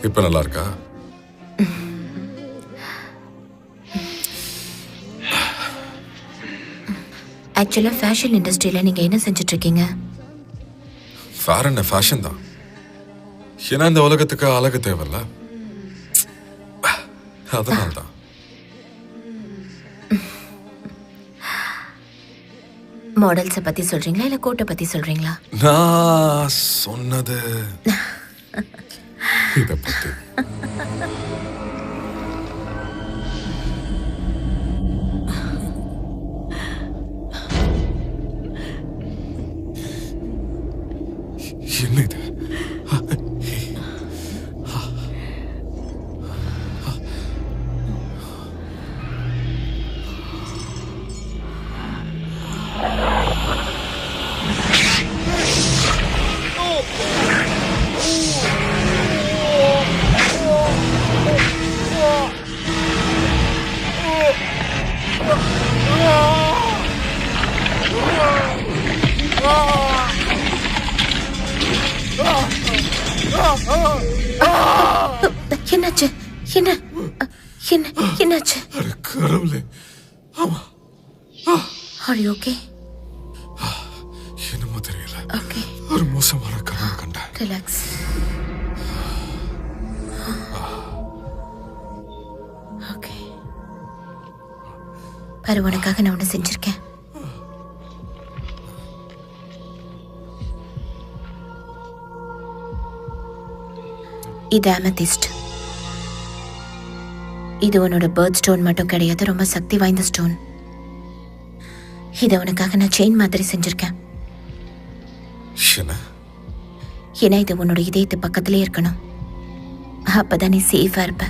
இப்ப நல்லா இருக்கா? ஆக்சுவலா ஃபேஷன் இண்டஸ்ட்ரியில நீங்க என்ன செஞ்சுட்டு இருக்கீங்க? ஃபேர் அண்ட் ஃபேஷன் தான். ஏன்னா இந்த உலகத்துக்கு அழகு தேவையில்ல, அதனால தான். மாடல்ஸை பத்தி சொல்றீங்களா இல்ல கோட்டை பத்தி சொல்றீங்களா? நான் சொன்னது இத பத்தி. என்ன இது? என்னாச்சு? என்ன என்ன என்னாச்சு? கடவுளே. ஆமா. Are you okay? என்னமோ தெரியல. Okay. ஒரு மோசமான கனவு கண்டேன். Relax. Okay. பாரு, உனக்காக நான் ஒன்று செஞ்சிருக்கேன். இது அமெதிஸ்ட். இது உன்னோட பர்த் ஸ்டோன் மட்டும் கிடையாது, ரொம்ப சக்தி வாய்ந்த ஸ்டோன். இதை உனக்காக நான் செயின் மாதிரி செஞ்சிருக்கேன். ஏன்னா இது உன்னோட இதயத்து பக்கத்திலே இருக்கணும். அப்பதான் நீ சேஃபா இருப்ப.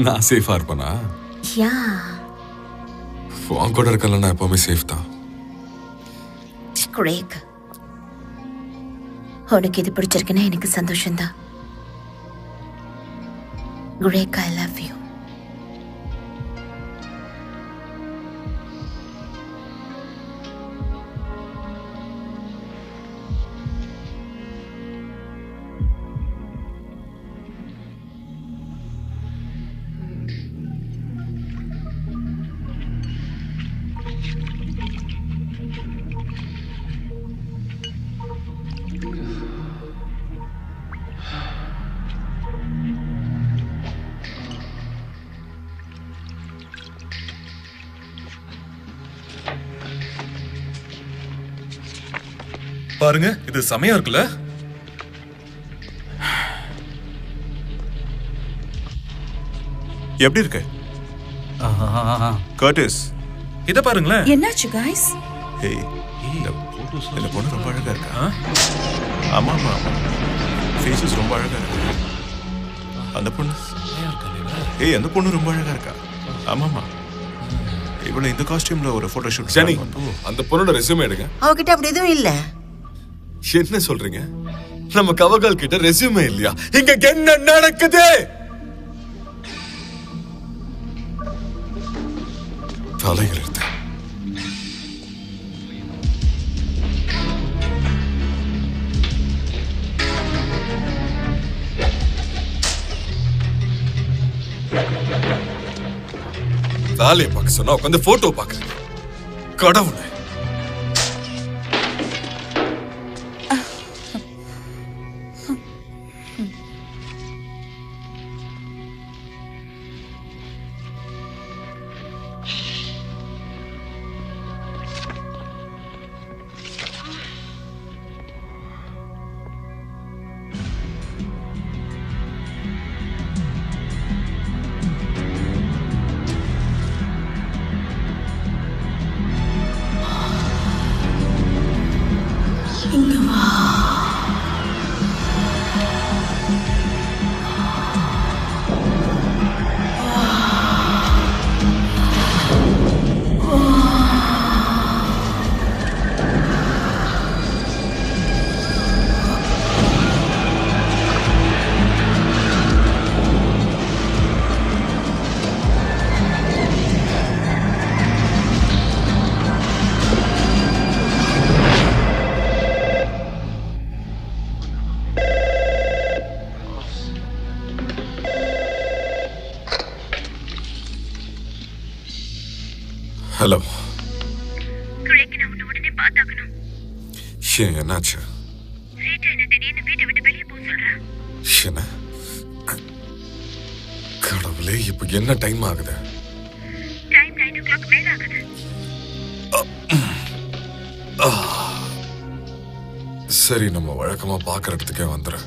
நான் சேஃபா இருப்பேனா? யா, உன் கூட இருக்கல, நான் எப்பவுமே சேஃப் தான். கிரேக், உனக்கு இது பிடிச்சிருக்குன்னா எனக்கு சந்தோஷம்தான். Greg, I love you. பாருங்க, இது செமையா இருக்குல்ல? எப்படி இருக்கு கர்டிஸ்? இத பாருங்களேன். என்னாச்சு गाइस? ஏய், இந்த பொண்ணு ரொம்ப அழகா இருக்கா. ஆமா ஆமா ஆமா, ஃபேஸஸ் ரொம்ப அழகா இருக்கு. அந்த பொண்ணு, ஏய் அந்த பொண்ணு ரொம்ப அழகா இருக்கா. ஆமாமா, இவ்வளவு இந்த காஸ்டியூம்ல ஒரு போட்டோ ஷூட். ஜெனி, அந்த பொண்ணோட ரெஸ்யூமே எடுங்க. அவகிட்ட அப்படி எதுவும் இல்ல. என்ன சொல்றீங்க? நம்ம கவகால் கிட்ட ரெஸ்யூமே இல்லையா? இங்க என்ன நடக்குது? தலையெழுத்து. வேலையை பார்க்க சொன்னா உட்காந்து போட்டோ பாக்குறீங்க. கடவுளே. ஹலோ. என்னாச்சு? என்ன கடவுளே, இப்ப என்ன டைம் ஆகுது? சரி, நம்ம வழக்கமா பாக்குற இடத்துக்கே வந்துடுறேன்.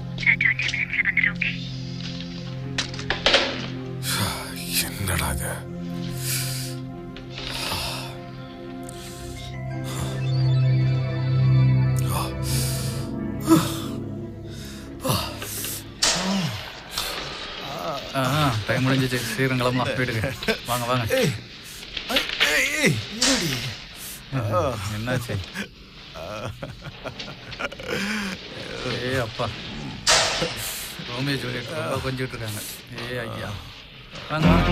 என்னடா இது? டைம் முடிஞ்சிச்சு, சீக்கிரம் கிளம்பலாம் வீட்டுக்கு. வாங்க வாங்க. என்னாச்சு? அப்பா, ரோமியோ ஜூலியட் கொஞ்சிட்டு இருக்காங்க. ஐயா, வாங்க வாங்க.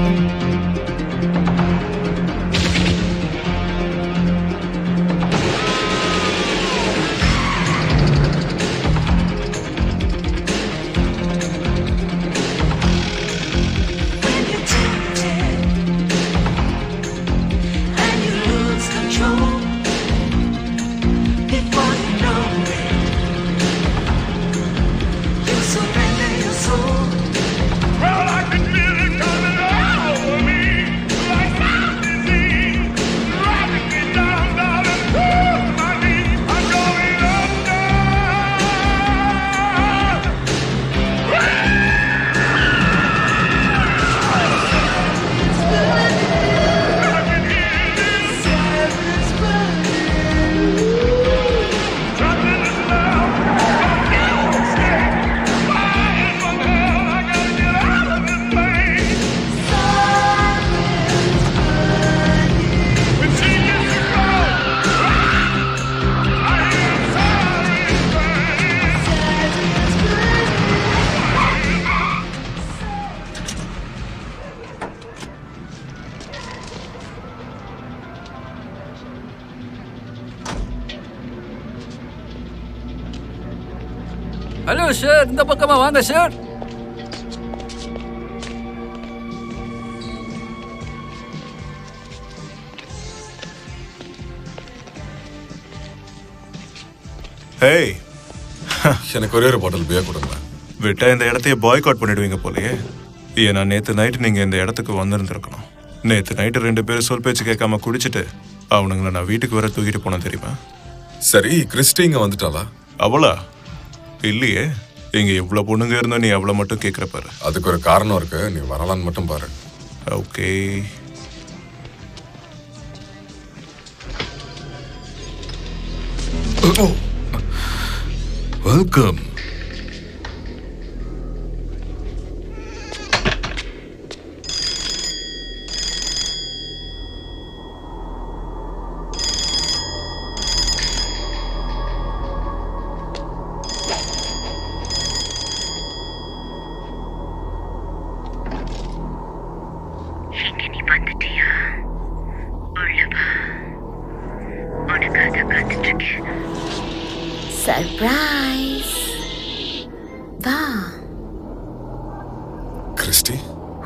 ஹலோ சார், இந்த பக்கமா வாங்க சார். ஹேய், எனக்கு ஒரே ஒரு பாட்டில் பியர் கொடுங்க. விட்டா இந்த இடத்தையே பாய்காட் பண்ணிடுவீங்க போலயே. ஏன்னா நேற்று நைட்டு நீங்க இந்த இடத்துக்கு வந்திருந்துருக்கணும். நேற்று நைட்டு 2 பேரும் சொல் பேச்சு கேட்காம குடிச்சிட்டு அவனுங்களை நான் வீட்டுக்கு வர தூக்கிட்டு போனேன் தெரியுமா? சரி, கிறிஸ்டி இங்க வந்துட்டாளா? அவளா? இல்லையே. இங்க எவ்வளவு பொண்ணுங்க இருந்தா நீ அவளை மட்டும் கேட்கிற பாரு. அதுக்கு ஒரு காரணம் இருக்கு, நீ வரலான்னு மட்டும் பாரு. ஓகே. வெல்கம். சர்ப்ரைஸ். வா கிறிஸ்டி,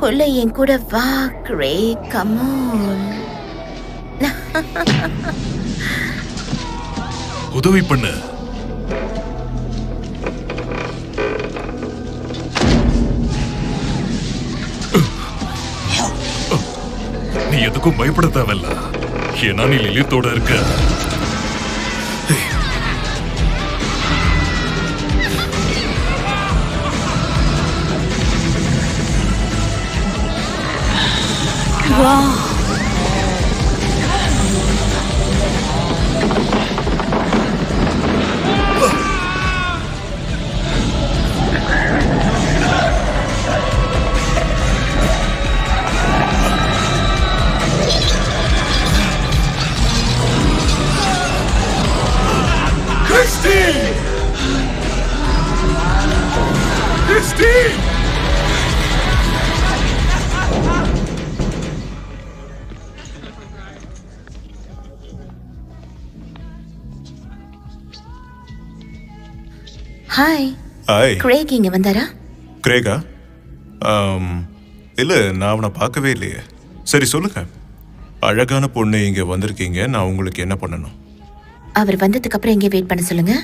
உள்ள என் கூட வா கிரேக். Come on. உதவி பண்ணு. நீ எதுக்கும் பயப்பட தேவையில்ல, ஏன்னா நீ லிலித்தோட இருக்க. வா. ஹாய். ஹாய். கிரேக் இங்க வந்தாரா? கிரேகா? இல்ல, நான் அவனை பார்க்கவே இல்லையே. சரி சொல்லுங்க, அழகான பொண்ணு இங்க வந்திருக்கீங்க, நான் உங்களுக்கு என்ன பண்ணணும்? அவர் வந்ததுக்கு அப்புறம் இங்கே வெயிட் பண்ண சொல்லுங்க.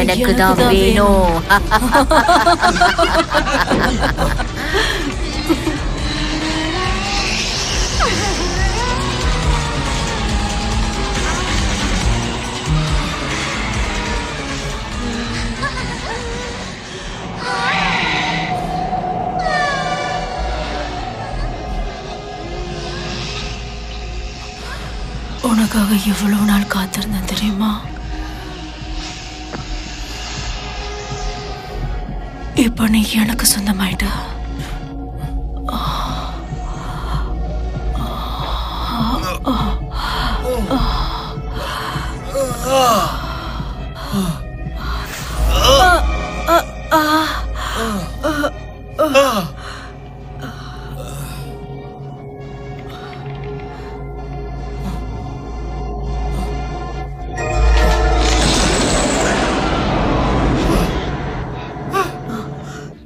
எனக்கு தான் வேணும். உனக்காக எவ்வளவு நாள் காத்திருந்தேன் தெரியுமா? இப்ப நீ எனக்கு சொந்தமாயிட்ட.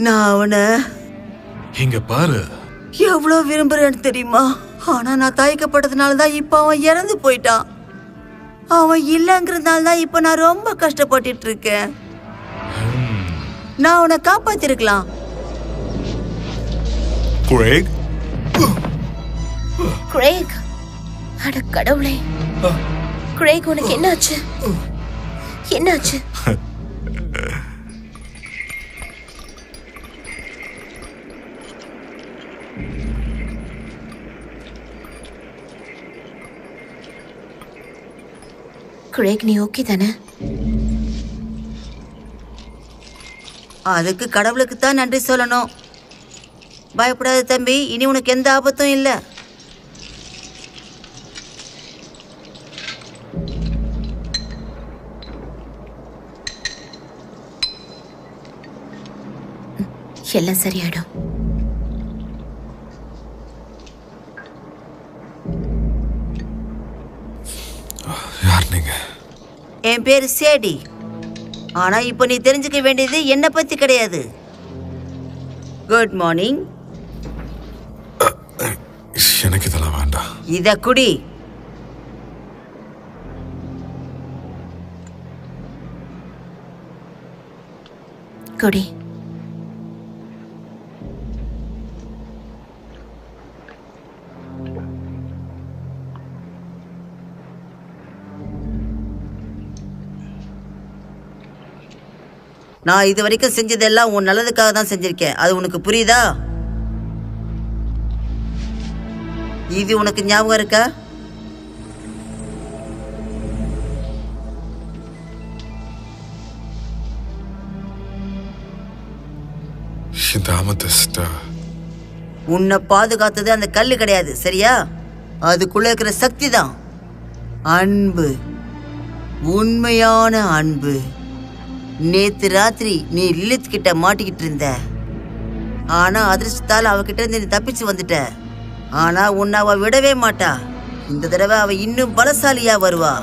நான் அவனை இங்க பாரு, எவ்வளவு விரும்புறேன்னு தெரியுமா? ஆனா நான் தயக்கப்பட்டதுனால தான் இப்ப அவன் இறந்து போயிட்டான். அவன் இல்லைங்கிறதுனால தான் இப்ப நான் ரொம்ப கஷ்டப்பட்டுட்டு இருக்கேன். நான் அவனை காப்பாத்திருக்கலாம். கிரேக்? கிரேக், அட கடவுளே. கிரேக், உனக்கு என்னாச்சு? என்னாச்சு? கிரேக், நீ ஓகே தானே? அதுக்கு கடவுளுக்கு தான் நன்றி சொல்லணும். பயப்படாத தம்பி, இனி உனக்கு எந்த ஆபத்தும் இல்லை. எல்லாம் சரியாயிடும். யார் நீங்க? என் பேரு சேடி. ஆனா இப்ப நீ தெரிஞ்சுக்க வேண்டியது என்ன பத்தி கிடையாது. Good morning. எனக்கு இதெல்லாம் வேண்டாம். இத குடி. குடி. நான் இது வரைக்கும் செஞ்சதெல்லாம் உன் நல்லதுக்காக தான் செஞ்சிருக்கேன். அது உனக்கு புரியுதா? இது உனக்கு ஞாபகம் இருக்கா? இந்த அமெதிஸ்ட் உன்னை பாதுகாத்தது அந்த கல்லு கிடையாது, சரியா? அதுக்குள்ள இருக்கிற சக்தி தான் அன்பு, உண்மையான அன்பு. நேத்து ராத்திரி நீ லிலித் கிட்ட மாட்டிக்கிட்டு இருந்த. ஆனா அதிர்ஷ்டத்தால் அவகிட்ட இருந்து நீ தப்பிச்சு வந்துட்ட. ஆனா உன்னை அவ விடவே மாட்டா. இந்த தடவை அவ இன்னும் பலசாலியா வருவா.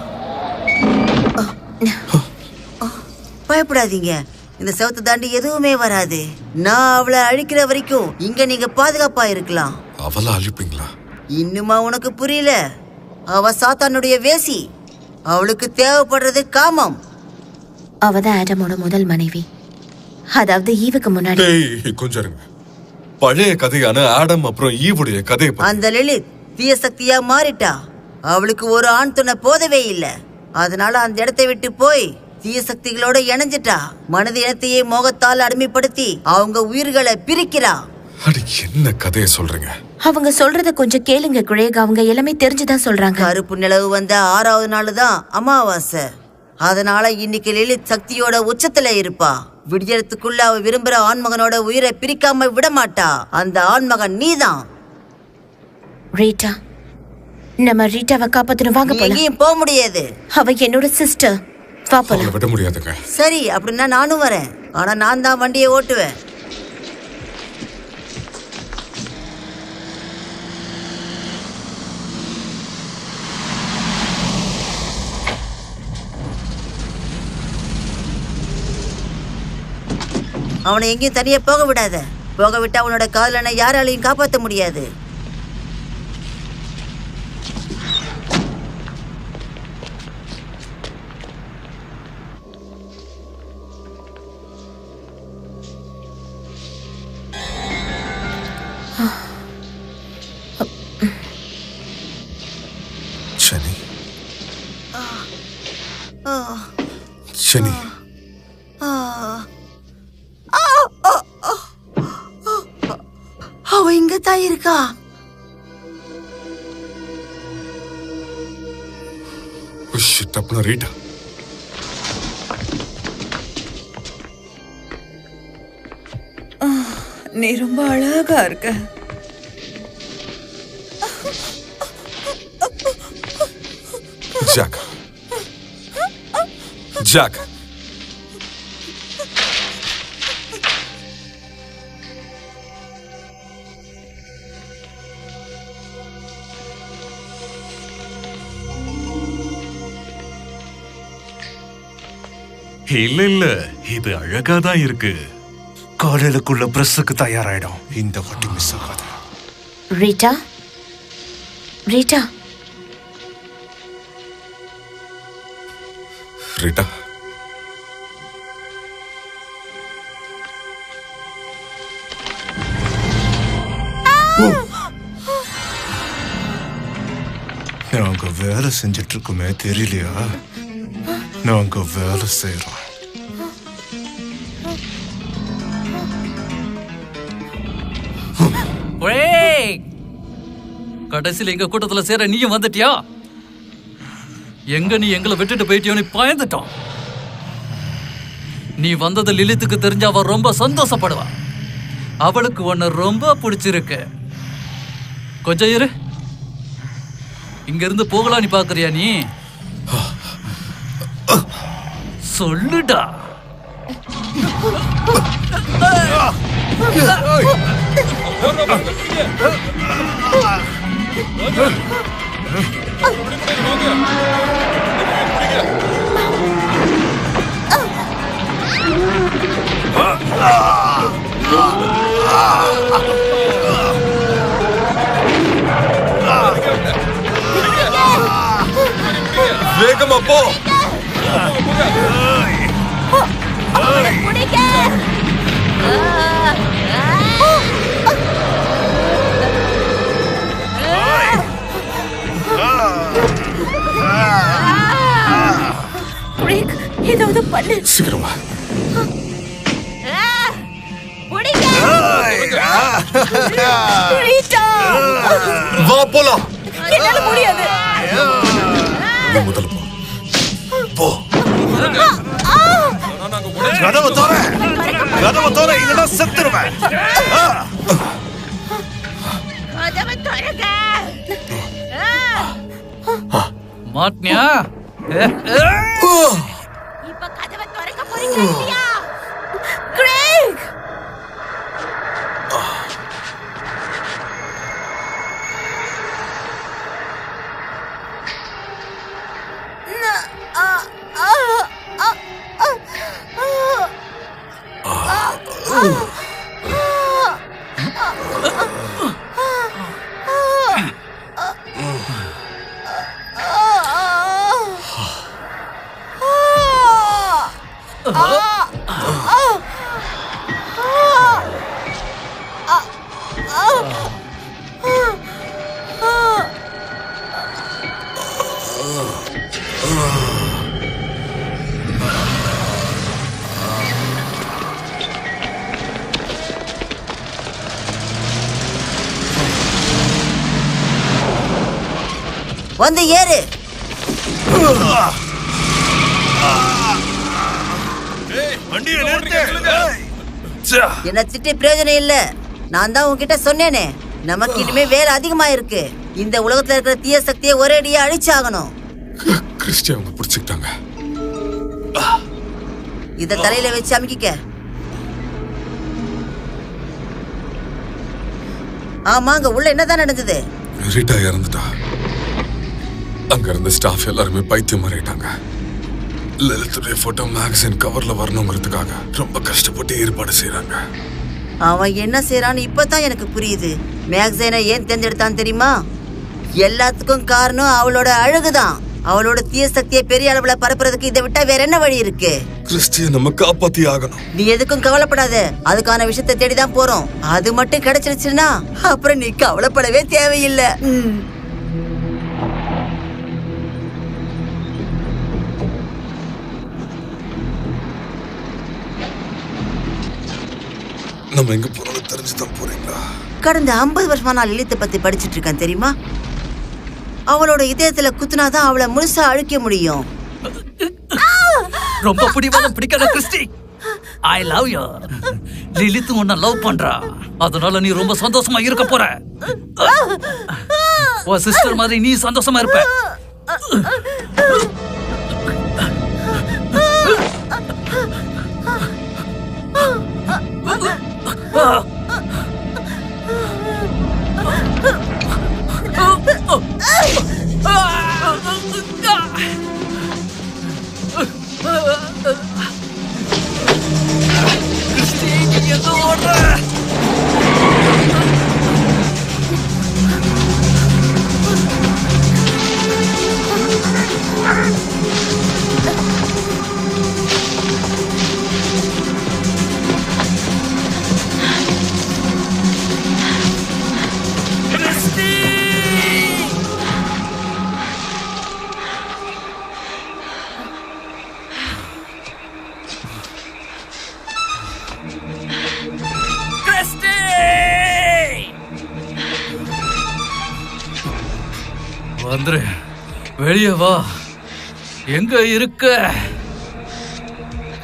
பயப்படாதீங்க, இந்த செவத்தை தாண்டி எதுவுமே வராது. நான் அவளை அழிக்கிற வரைக்கும் இங்க நீங்க பாதுகாப்பா இருக்கலாம். அவளை அழிப்பீங்களா? இன்னுமா உனக்கு புரியல? அவ சாத்தானுடைய வேசி. அவளுக்கு தேவைப்படுறது காமம். அவதான் ஆடமோட முதல் மனைவி, அதாவது ஈவுக்கு முன்னாடி. கொஞ்சம் இருங்க. பழைய கதையான ஆடம் அப்புறம் ஈவுடைய கதையை அந்த லிலித் தீய சக்தியா மாறிட்டா. அவளுக்கு ஒரு ஆண் துணை போதவே இல்லை. அதனால அந்த இடத்தை விட்டு போய் தீய சக்திகளோட இணைஞ்சிட்டா. மனித இனத்தையே மோகத்தால் அடிமைப்படுத்தி அவங்க உயிர்களை பிரிக்கிறா. என்ன கதையை சொல்றீங்க? அவங்க சொல்றத கொஞ்சம் கேளுங்க குரேக். அவங்க எல்லாமே தெரிஞ்சுதான் சொல்றாங்க. கருப்பு நிலவு வந்த 6வது நாள் தான் அமாவாசை. அதனால இன்னைக்கு லிலித் சக்தியோட உச்சத்துல இருப்பா. விடியறதுக்குள்ள அவ விரும்புற ஆண்மகனோட உயிரை பிரிக்காம விட மாட்டா. அந்த ஆண்மகன் நீதான். ரீட்டா, நம்ம ரீட்டாவை காப்பாத்தணும். வாங்க போலாம். எங்கேயும் போக முடியாது. அவ என்னோட சிஸ்டர். வா போலாம். விட முடியாதுங்க. சரி, அப்படின்னா நானும் வரேன். ஆனா நான் தான் வண்டியை ஓட்டுவேன். அவனை எங்கேயும் தனியா போக விடாத. போக விட்டா அவனோட காதலனை யாராலையும் காப்பாற்ற முடியாது. சனி, சனி, அவ இங்க தான் இருக்கா. ரீட்டா, நீ ரொம்ப அழகா இருக்க. ஜாக், ஜாக், இல்ல இல்ல, இது அழகா தான் இருக்கு. காலையிலுக்குள்ள பிரஸ்ஸுக்கு தயாராயிடும். இந்த வாட்டி மிஸ் ஆகாது. ரீட்டா, ரீட்டா, ரீட்டா, நாங்க வேலை செஞ்சிட்டு இருக்குமே தெரியலையா? நாங்க வேலை செய்யறோம். கடைசியில் எங்க கூட்டத்துல சேர நீயும் வந்துட்டியா? எங்க நீ எங்களை விட்டுட்டு போயிட்டியோன்னு பயந்துட்டோம். நீ வந்தது லிலித்துக்கு தெரிஞ்ச அவ ரொம்ப சந்தோஷப்படுவா. அவளுக்கு உன்னை ரொம்ப பிடிச்சிருக்கு. கொஞ்சம் இரு. இங்க இருந்து போகலாம் நீ பாக்குறியா? நீ சொல்லுடா. வேகமா போ. ஏதாவது பண்ணு. சீக்கிரமா வா போலாம். என்னால முடியாது. நீ முதல்ல போ. போ. கதவை தோற, கதவை தோற, இல்லைன்னா செத்துருவேன். கதவை திறங்க. மாட்டினியா? இப்ப கதவை திறக்க போறீங்களா இல்லையா? கிரேக்! வந்து ஏறு. என்ன திட்டி பிரயோஜனம் இல்ல. நான் தான் உன்கிட்ட சொன்னேனே, நமக்கு இனிமே வேலை அதிகமா இருக்கு. இந்த உலகத்துல இருக்கிற தீய சக்தியை ஒரேடியா அழிச்சாகணும். கிறிஸ்டி அவங்க பிடிச்சுக்கிட்டாங்க. இத தலையில வச்சு அமுக்கிக்க. ஆமா, அங்க உள்ள என்னதான் நடந்தது? ரீட்டா இறந்துட்டா. அங்க இருந்த ஸ்டாஃப் எல்லாருமே பைத்தியம் மாறிட்டாங்க. லலித்துடைய போட்டோ மேகசின் கவர்ல வரணுங்கிறதுக்காக ரொம்ப கஷ்டப்பட்டு ஏற்பாடு செய்யறாங்க. அவன் என்ன செய்யறான்னு இப்பதான் எனக்கு புரியுது. மேகசினை ஏன் தேர்ந்தெடுத்தான் தெரியுமா? எல்லாத்துக்கும் காரணம் அவளோட அழகுதான். அவளோட தீய சக்தியை பெரிய அளவுல பரப்புறதுக்கு இதை விட்டா வேற என்ன வழி இருக்கு? கிறிஸ்டிய நம்ம காப்பாத்தி ஆகணும். நீ எதுக்கும் கவலைப்படாத. அதுக்கான விஷயத்தை தேடிதான் போறோம். அது மட்டும் கிடைச்சிருச்சுன்னா அப்புறம் நீ கவலைப்படவே தேவையில்லை. நம்ம எங்க போறோம்னு தெரிஞ்சுதான் போறீங்களா? கடந்த 50 வருஷமா நான் லலித்தை பத்தி படிச்சுட்டு இருக்கேன் தெரியுமா? அவளோட இதயத்துல குத்துனாதான் அவளை முழுசா அழிக்க முடியும். ரொம்ப பிடிவாதம் பிடிக்காத Christy. I love you. Lilith உன்னை லவ் பண்றா. அதனால நீ ரொம்ப சந்தோஷமா இருக்க போற. உன் சிஸ்டர் மாதிரி நீ சந்தோஷமா இருப்ப. வந்துரு, வெளியே வா. எங்க இருக்க?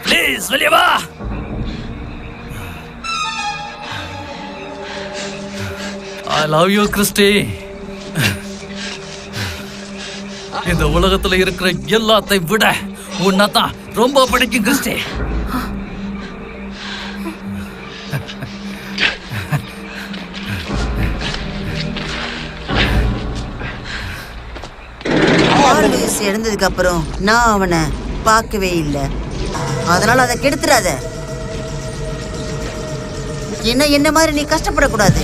ப்ளீஸ் வெளியே வா. I love you Christy. இந்த உலகத்துல இருக்கிற எல்லாத்தையும் விட உன்னதான் ரொம்ப பிடிக்கும் கிறிஸ்டி. இறந்ததுக்கு அப்புறம் நான் அவனை பார்க்கவே இல்லை. அதனால அதை கெடுத்துறாத. என்ன மாதிரி நீ கஷ்டப்படக்கூடாது.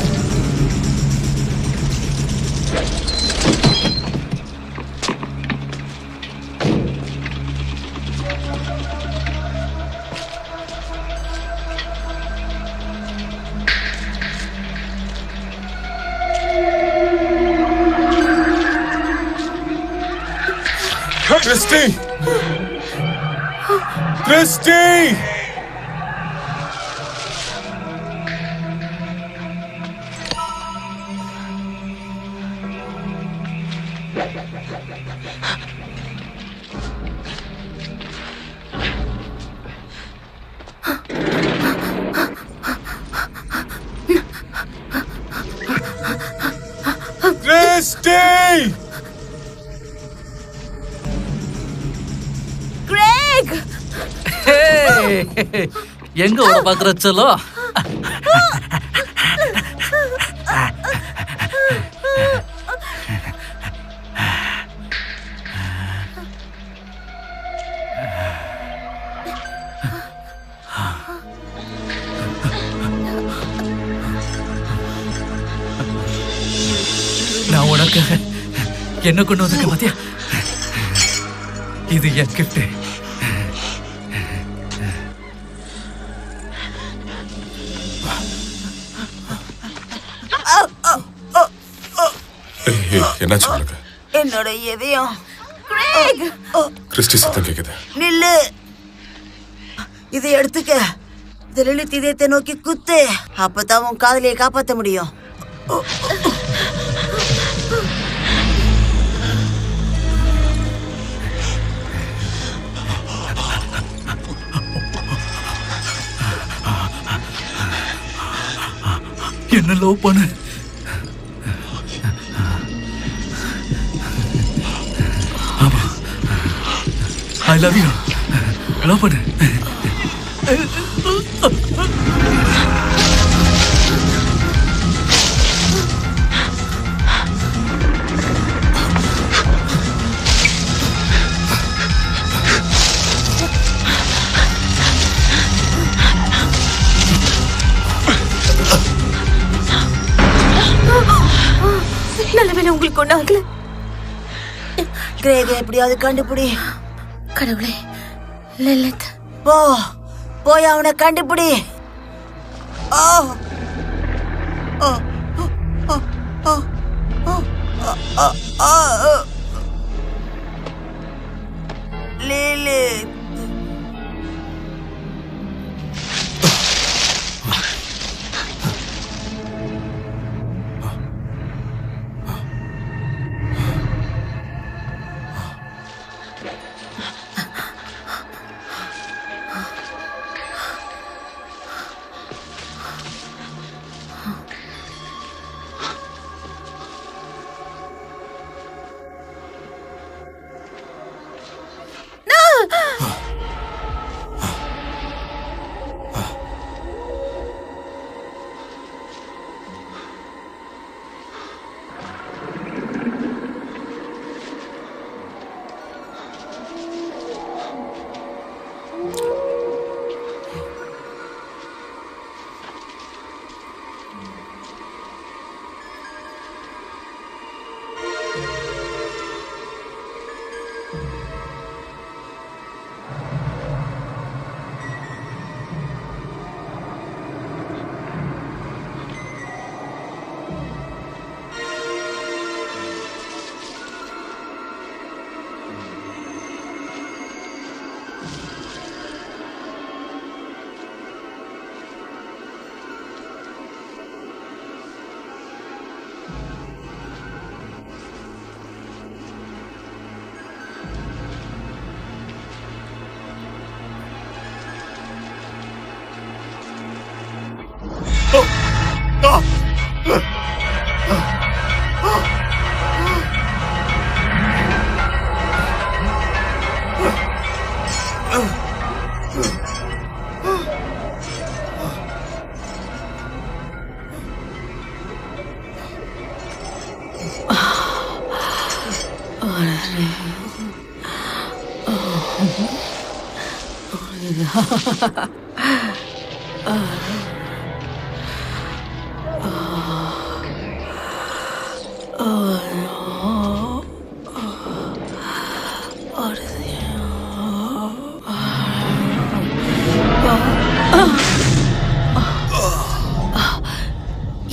Christy! Christy! Christy! எங்க ஓட பாக்குற செல்லோ? நான் உனக்காக என்ன கொண்டு வந்திருக்க பாத்தியா? இது என் கிஃப்ட். என்னாச்சு உனக்கு? என்னோட இதயம். கிறிஸ்டி சத்தம் கேக்குது. நில்லு, இதை எடுத்துக்க. இந்த லலித் இதயத்தை நோக்கி குத்து. அப்பதான் உன் காதலியை காப்பாற்ற முடியும். என்ன லவ் பண்ணு. ஆமா, ஐ லவ் யூ. லவ் பண்ணு. நல்லவேளை உங்களுக்கு ஒண்ணு ஆகல. கிரேக எப்படியாவது கண்டுபிடி. கடவுளே, லலித் போ, போய் அவனை கண்டுபிடி. ஓ ஓ ஓ ஓ ஓ ஓ லலித்.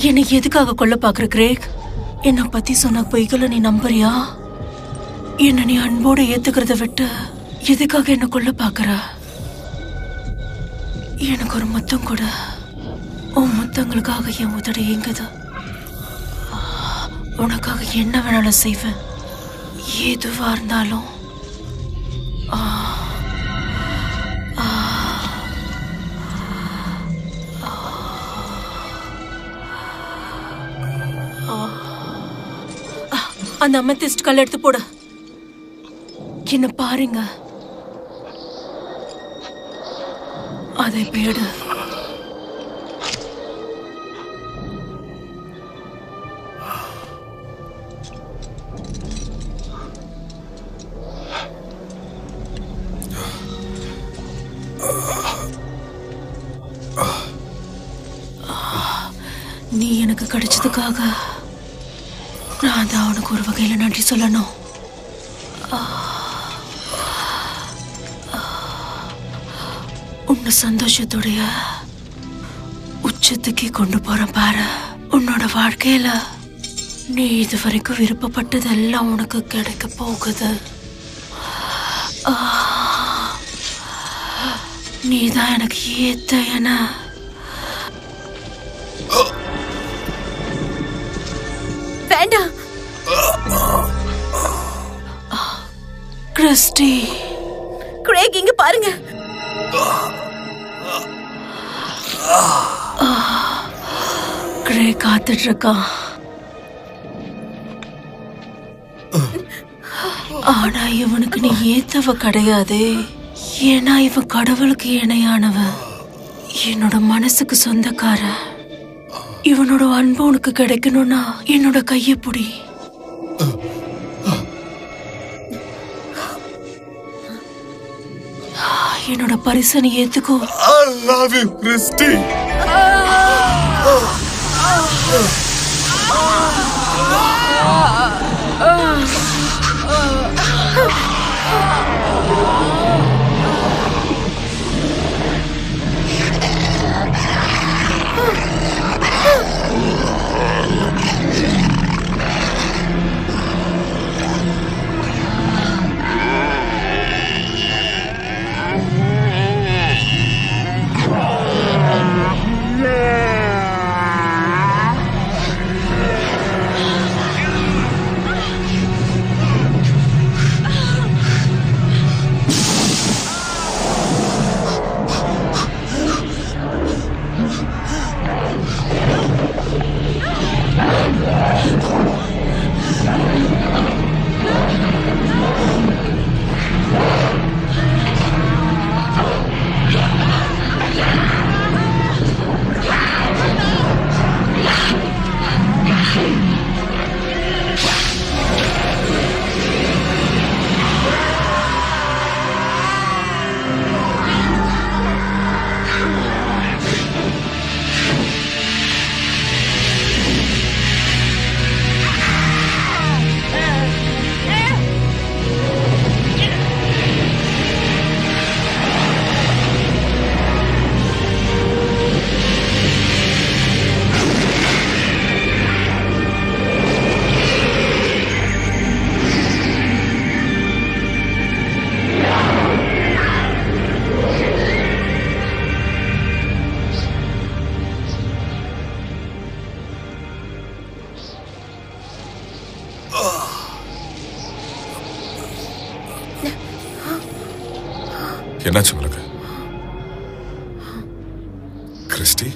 என்னை எதுக்காக கொல்ல பாக்குற கிரேக்? என்னை பத்தி சொன்ன பொய்களை நீ நம்புறியா? என்ன நீ அன்போடு ஏத்துக்கிறத விட்டு எதுக்காக என்ன கொல்ல பாக்குற? எனக்கு ஒரு முத்தம் கூட. உன் முத்தங்களுக்காக என் உதடு ஏங்குது. உனக்காக என்ன வேணாலும் செய்வேன், எதுவா இருந்தாலும். அந்த அமெத்திஸ்ட் கல் எடுத்து போடு. என்ன பாருங்க, அதை இப்ப எடு. நீ எனக்கு கிடைச்சதுக்காக நான் தான் அவனுக்கு ஒரு வகையில நன்றி சொல்லணும். உன்னை சந்தோஷத்துடைய உச்சத்துக்கு கொண்டு போறேன் பாரு. உன்னோட வாழ்க்கையில நீ இது வரைக்கும் விருப்பப்பட்டதெல்லாம் உனக்கு கிடைக்க போகுது. நீ தான் எனக்கு ஏத்த என வேண்டாம் கிறிஸ்டி. கிரேக், இங்க பாருங்க. கிரேக் காத்துட்டு இருக்கான். ஆனா இவனுக்கு நீ ஏத்தவ கிடையாதே. ஏன்னா இவன் கடவுளுக்கு இணையானவன், என்னோட மனசுக்கு சொந்தக்கார. இவனோட அன்பு உனக்கு கிடைக்கணும்னா என்னோட கையை பிடி. என்னோட பரிசை நீ ஏத்துக்கோ. I love you, Christy. என்னாச்சு உங்களுக்கு கிறிஸ்டி?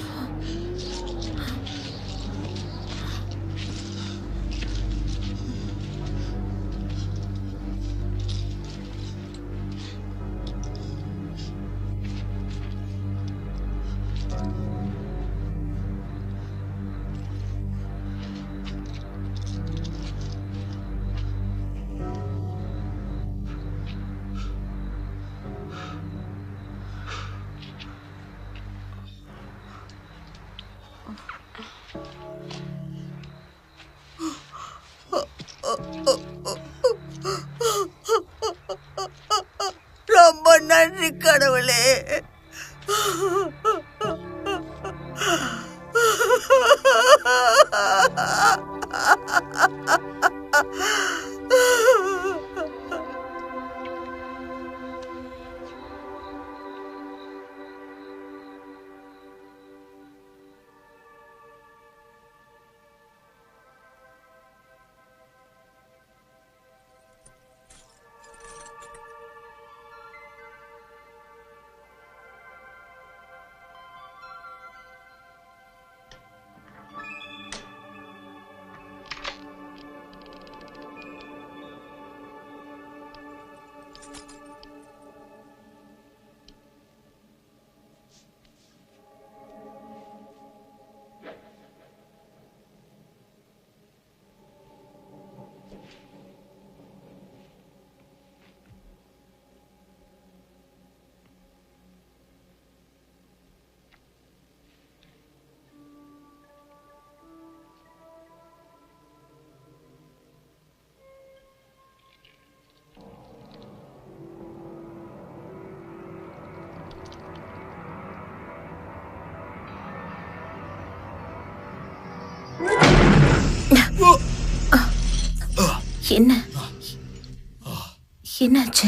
என்னாச்சு?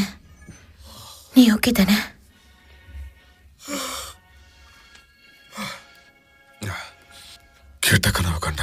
நீ ஓகே தானே? கெட்ட கனவு கண்ட